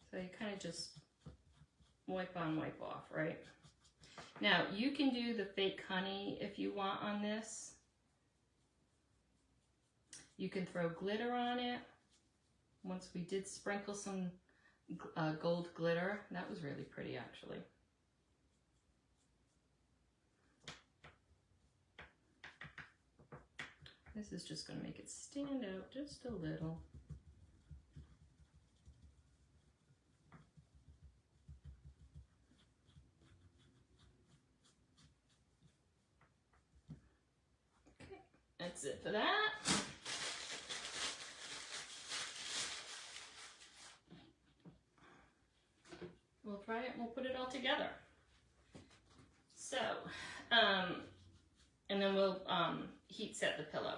So you kind of just wipe on, wipe off, right? Now, you can do the fake honey if you want on this. You can throw glitter on it. Once we did sprinkle some gold glitter. That was really pretty, actually. This is just going to make it stand out just a little. That's it for that. We'll try it and we'll put it all together. So, and then we'll heat set the pillow.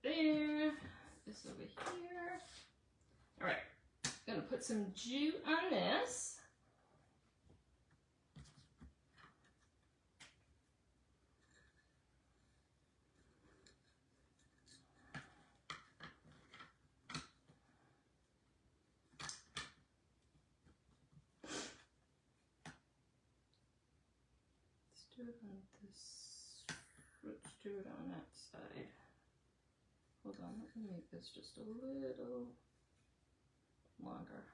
There, this over here. All right, gonna put some jute on this. Let's do it on this. Let's do it on that side. Hold on, let me make this just a little longer.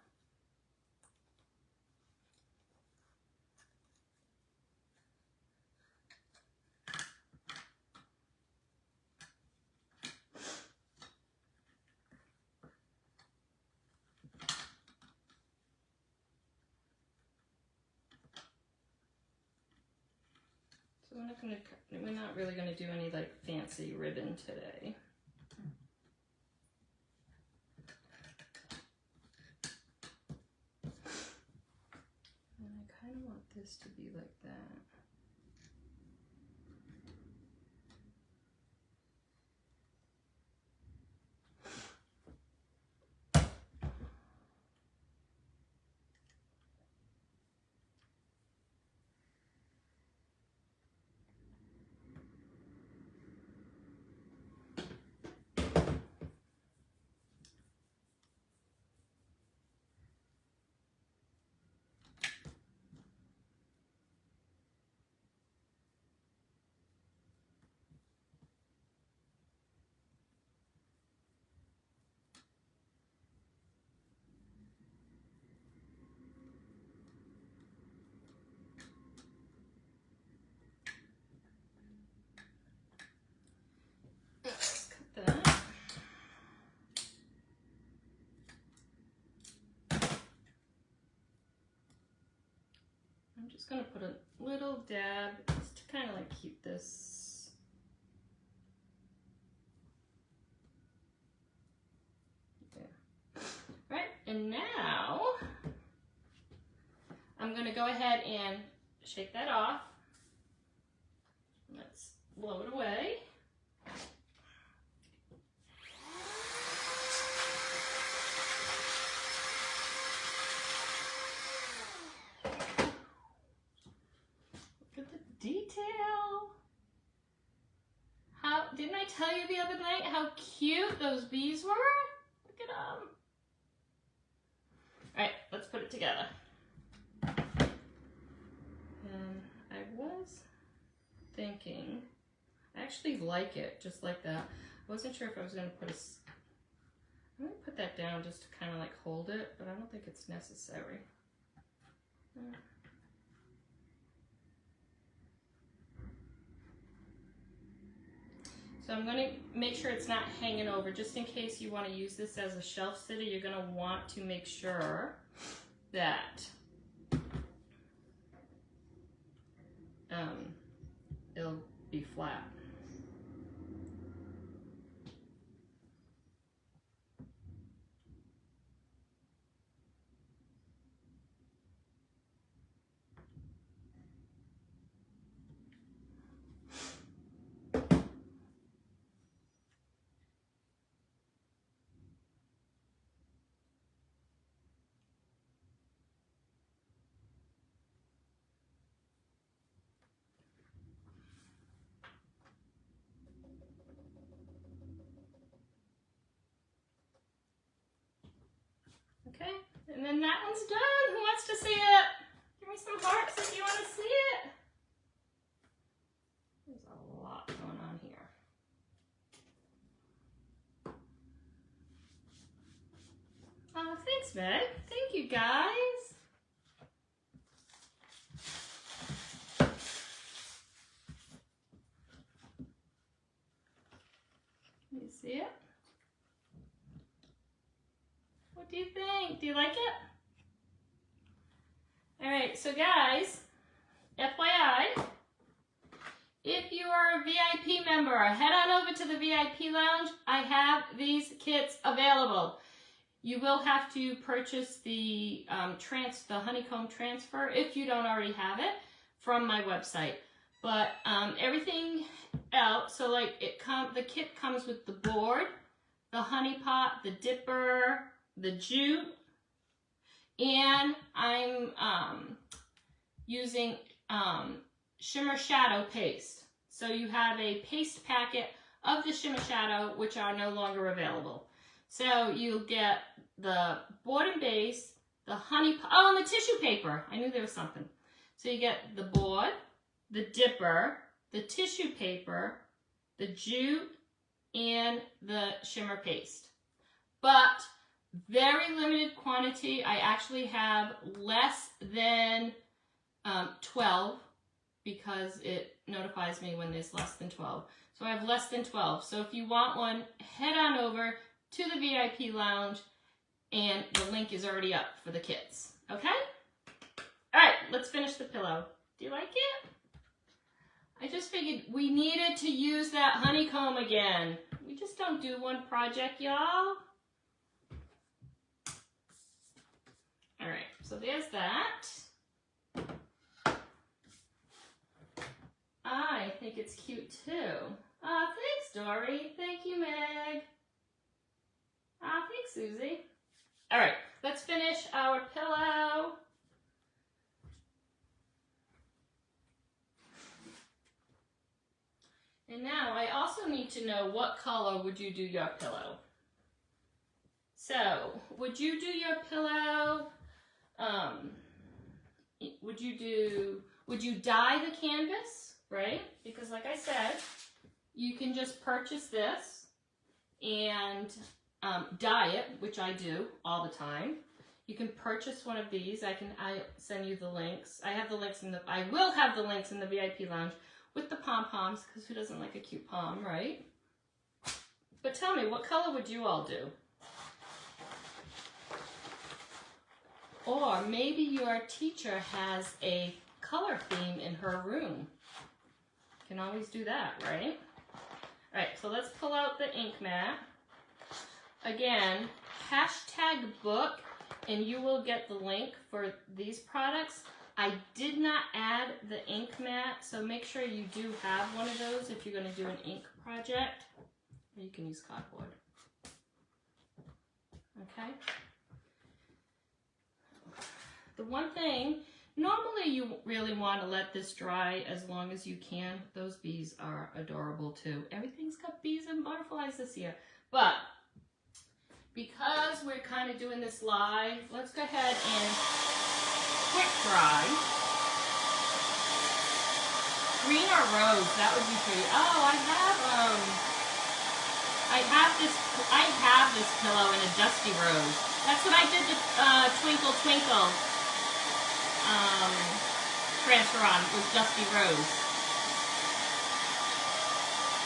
So we're not really gonna do any like fancy ribbon today. I want this to be like that. just going to put a little dab just to kind of like keep this. Yeah. Right, and now I'm going to go ahead and shake that off. Let's blow it away. Detail. How didn't I tell you the other night how cute those bees were? Look at them. All right, let's put it together. And I was thinking, I actually like it just like that. I wasn't sure if I was going to put I'm going to put that down just to kind of like hold it, but I don't think it's necessary. So I'm going to make sure it's not hanging over, just in case you want to use this as a shelf sitter. You're going to want to make sure that it'll be flat. Okay, and then that one's done. Who wants to see it? Give me some hearts if you want to see it. There's a lot going on here. Oh, thanks, Meg. Thank you, guys. You see it? What do you think? Do you like it? All right, so guys, FYI, if you are a VIP member, head on over to the VIP lounge. I have these kits available. You will have to purchase the Honeycomb transfer if you don't already have it from my website. But everything else, so like the kit comes with the board, the honey pot, the dipper, the jute, and I'm using Shimmer Shadow paste. So you have a paste packet of the Shimmer Shadow, which are no longer available. So you'll get the board and base, the honey pot, oh, and the tissue paper. I knew there was something. So you get the board, the dipper, the tissue paper, the jute, and the shimmer paste. But very limited quantity. I actually have less than 12 because it notifies me when there's less than 12. So I have less than 12. So if you want one, head on over to the VIP lounge and the link is already up for the kits. Okay? All right, let's finish the pillow. Do you like it? I just figured we needed to use that honeycomb again. We just don't do one project, y'all. All right, so there's that. I think it's cute too. Thanks, Dory. Thank you, Meg. Thanks, Susie. All right, let's finish our pillow. And now I also need to know what color would you do your pillow. So, would you do your pillow, would you dye the canvas, right? Because like I said, you can just purchase this and dye it, which I do all the time. You can purchase one of these. I send you the links. I will have the links in the VIP lounge with the pom-poms, because who doesn't like a cute pom, right? But tell me, what color would you all do? Or maybe your teacher has a color theme in her room. Can always do that, right? All right, so let's pull out the ink mat. Again, hashtag book, and you will get the link for these products. I did not add the ink mat, so make sure you do have one of those if you're going to do an ink project. Or you can use cardboard. Okay? The one thing, normally you really want to let this dry as long as you can. Those bees are adorable too. Everything's got bees and butterflies this year. But because we're kind of doing this live, let's go ahead and quick dry. Green or rose, that would be pretty. Oh, I have this pillow in a dusty rose. That's what I did the Twinkle Twinkle transfer on, was dusty rose.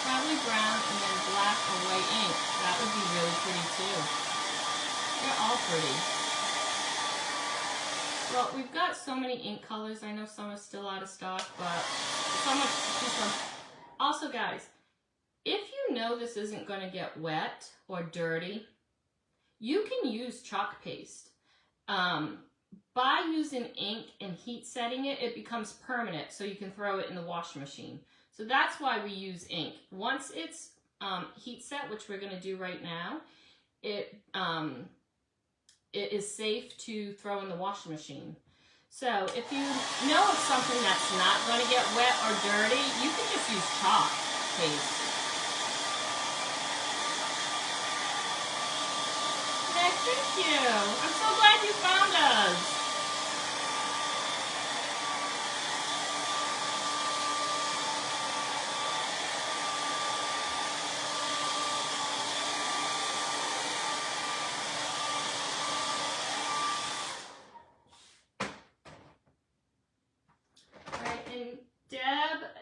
Probably brown and then black or white ink. That would be really pretty too. They're all pretty. Well, we've got so many ink colors. I know some are still out of stock, but so much to choose from. Also, guys, if you know this isn't going to get wet or dirty, you can use chalk paste. By using ink and heat setting it, it becomes permanent, so you can throw it in the washing machine. So that's why we use ink. Once it's heat set, which we're going to do right now, it is safe to throw in the washing machine. So if you know of something that's not going to get wet or dirty, you can just use chalk paste. Thank you. I'm so glad you found us.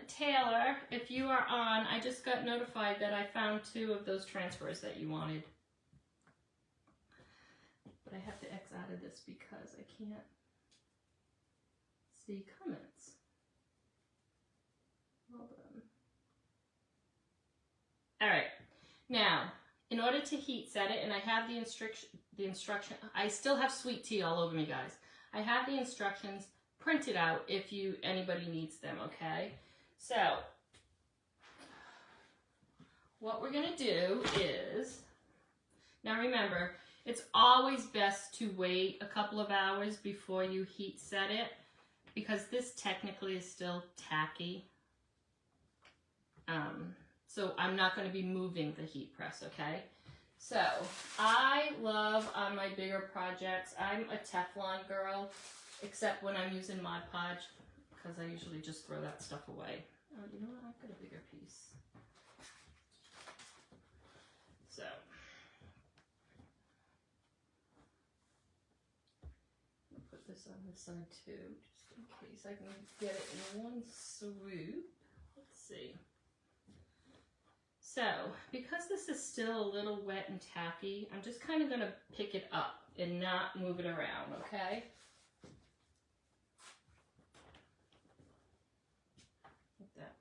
Taylor, if you are on, I just got notified that I found 2 of those transfers that you wanted. But I have to X out of this because I can't see comments. Hold on. All right. Now, in order to heat set it, and I have the instruction, I still have sweet tea all over me, guys. I have the instructions printed out if anybody needs them, okay? So, what we're going to do is, now remember, it's always best to wait a couple of hours before you heat set it, because this technically is still tacky. So I'm not going to be moving the heat press, okay? So, I love on my bigger projects, I'm a Teflon girl, except when I'm using Mod Podge, because I usually just throw that stuff away. Oh, you know what? I've got a bigger piece. So, I'll put this on this side too, just in case I can get it in one swoop. Let's see. So, because this is still a little wet and tacky, I'm just kind of going to pick it up and not move it around, okay? Like that.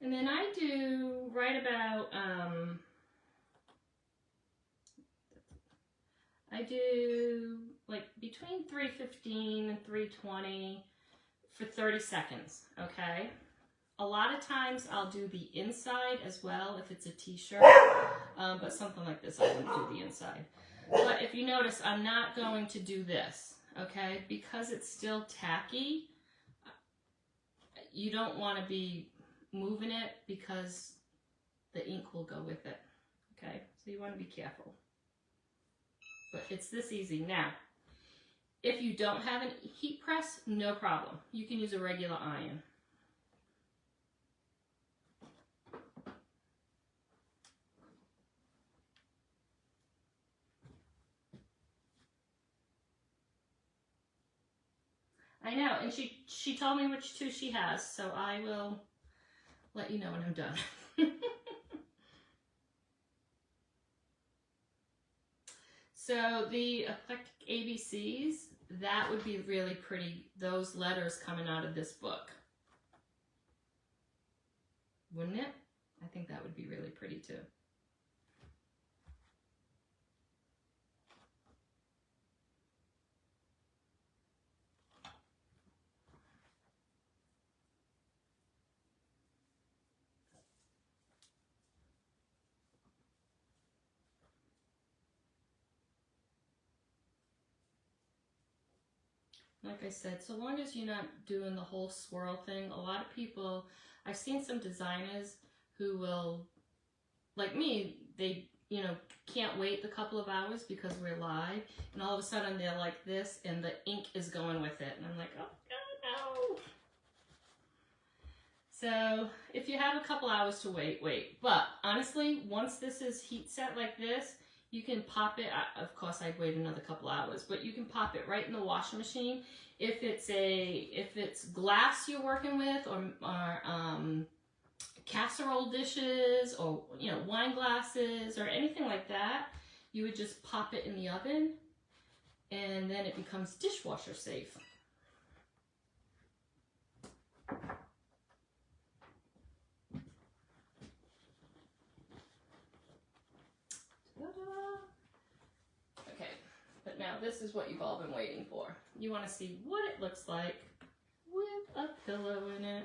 And then I do right about, I do like between 315 and 320 for 30 seconds, okay? A lot of times I'll do the inside as well if it's a t-shirt, but something like this I wouldn't do the inside. But if you notice, I'm not going to do this, okay? Because it's still tacky, you don't want to be moving it because the ink will go with it, okay? So you want to be careful. But it's this easy. Now, if you don't have a heat press, no problem. You can use a regular iron. I know, and she told me which 2 she has, so I will let you know when I'm done. So the eclectic ABCs, that would be really pretty, those letters coming out of this book. Wouldn't it? I think that would be really pretty too. Like I said, so long as you're not doing the whole swirl thing, a lot of people, I've seen some designers who will, like me, they, you know, can't wait the couple of hours because we're live, and all of a sudden they're like this, and the ink is going with it, and I'm like, oh, no. So if you have a couple hours to wait. But honestly, once this is heat set like this, you can pop it, of course I'd wait another couple hours, but you can pop it right in the washing machine. If it's glass you're working with, or casserole dishes, or, you know, wine glasses or anything like that, you would just pop it in the oven, and then it becomes dishwasher safe. Okay, but now this is what you've all been waiting for. You want to see what it looks like with a pillow in it.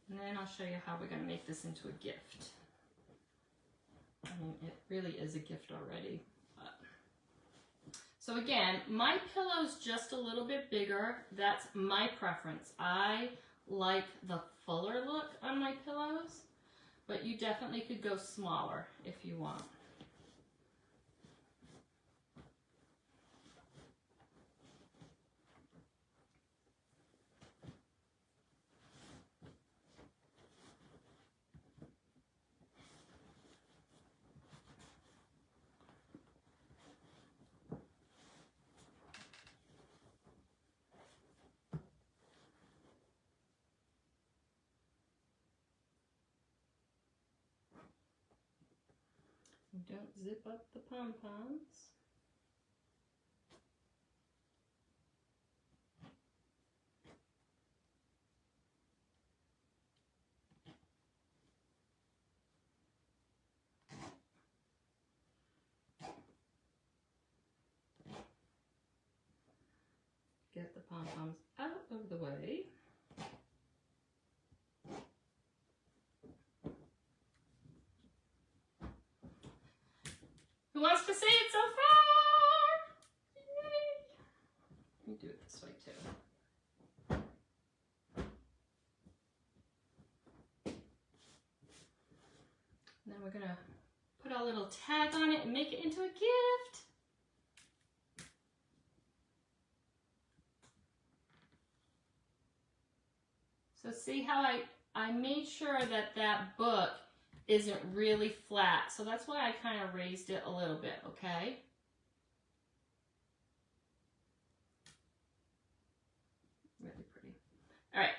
And then I'll show you how we're going to make this into a gift. I mean, it really is a gift already. So again, my pillow's just a little bit bigger. That's my preference. I like the fuller look on my pillows, but you definitely could go smaller if you want. Don't zip up the pom-poms. Get the pom-poms out of the way. Who wants to say it so far? Yay. Let me do it this way too. And then we're gonna put our little tag on it and make it into a gift. So see how I made sure that that book isn't really flat. So that's why I kind of raised it a little bit, okay? Really pretty. All right.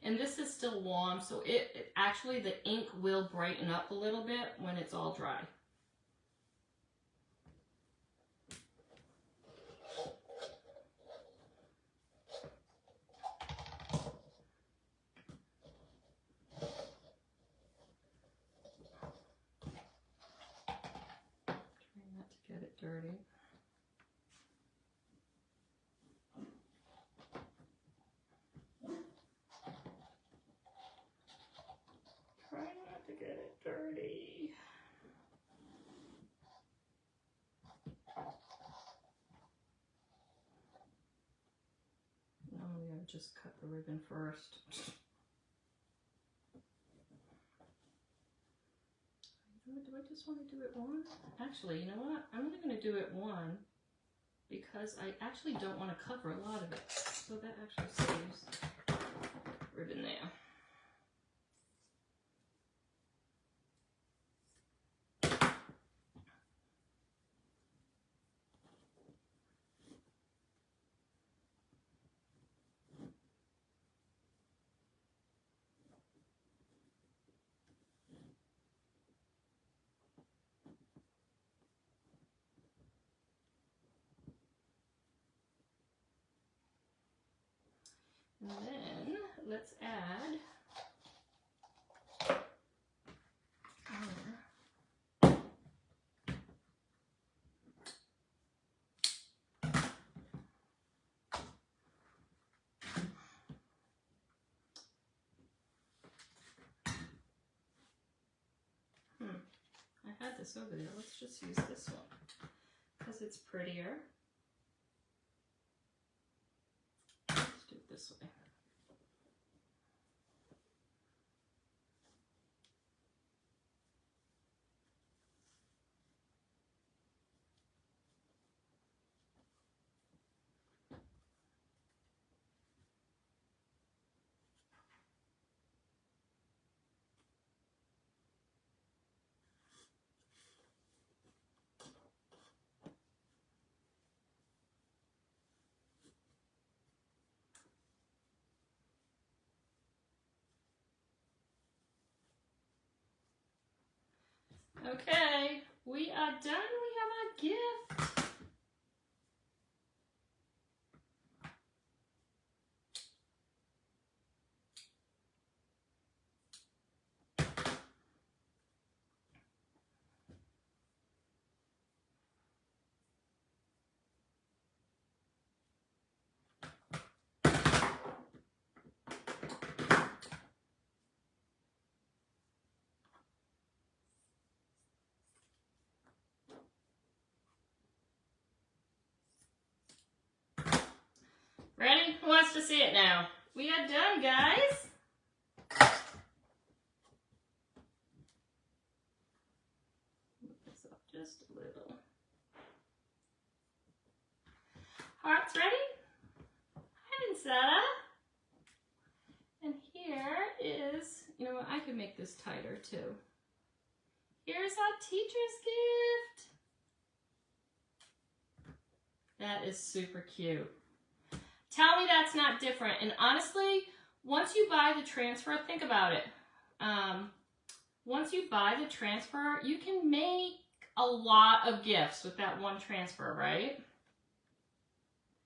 And this is still warm, so it actually, the ink will brighten up a little bit when it's all dry. Dirty. Try not to get it dirty. Normally I would just cut the ribbon first. Do I just want to do it one? Actually, you know what? I'm only going to do it one because I actually don't want to cover a lot of it. So that actually saves ribbon there. And then let's add I had this over there. Let's just use this one because it's prettier. Let's do it this way. Okay, we are done. We have our gift. Ready? Who wants to see it now? We are done, guys. Move this up just a little. Hearts ready? Hi, Vincetta. And here is, you know what, I can make this tighter too. Here's our teacher's gift. That is super cute. Tell me that's not different. And honestly, once you buy the transfer, think about it. Once you buy the transfer, you can make a lot of gifts with that one transfer, right?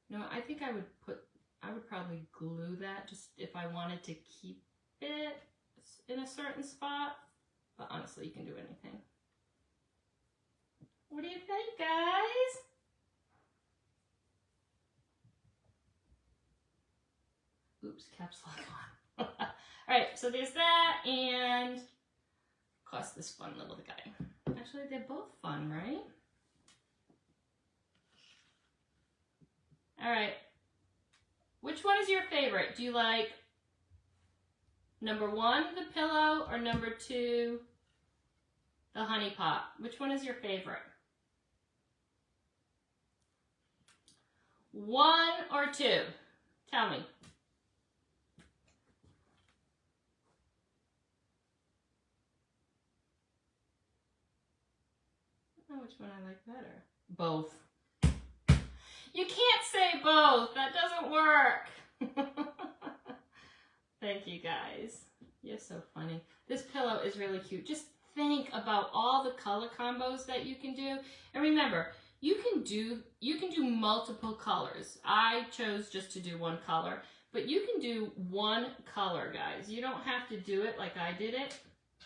No, I think I would probably glue that just if I wanted to keep it in a certain spot. But honestly, you can do anything. What do you think, guys? Oops, caps lock on. All right, so there's that, and of course this fun little guy. Actually, they're both fun, right? All right, which one is your favorite? Do you like number 1, the pillow, or number 2, the honey pot? Which one is your favorite? 1 or 2? Tell me. Which one I like better? Both. You can't say both. That doesn't work. Thank you, guys. You're so funny. This pillow is really cute. Just think about all the color combos that you can do. And remember, you can do multiple colors. I chose just to do one color, but you can do one color, guys. You don't have to do it like I did it.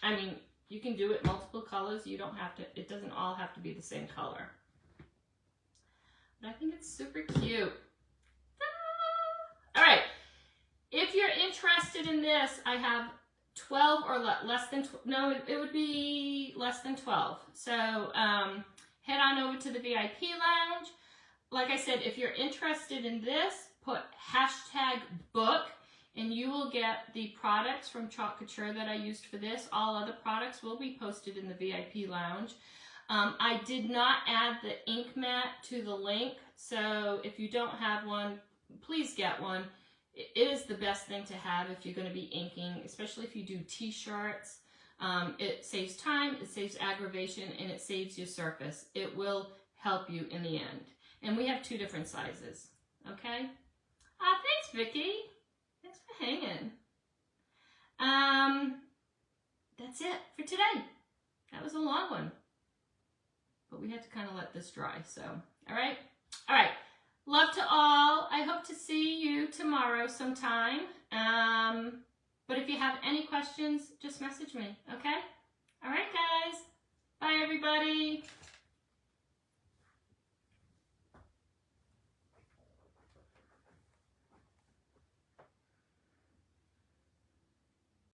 I mean, you can do it multiple colors. You don't have to, it doesn't all have to be the same color. But I think it's super cute. All right. If you're interested in this, I have 12 or less than, no, it would be less than 12. So head on over to the VIP lounge. Like I said, if you're interested in this, put #book. And you will get the products from Chalk Couture that I used for this. All other products will be posted in the VIP lounge. I did not add the ink mat to the link, so if you don't have one, please get one. It is the best thing to have if you're going to be inking, especially if you do t-shirts. It saves time, it saves aggravation, and it saves your surface. It will help you in the end. And we have 2 different sizes, okay? Thanks, Vicki. Thanks for hanging. That's it for today. That was a long one. But we had to kind of let this dry, so. All right. All right. Love to all. I hope to see you tomorrow. tomorrow sometime. But if you have any questions, just message me, okay? All right, guys. Bye, everybody.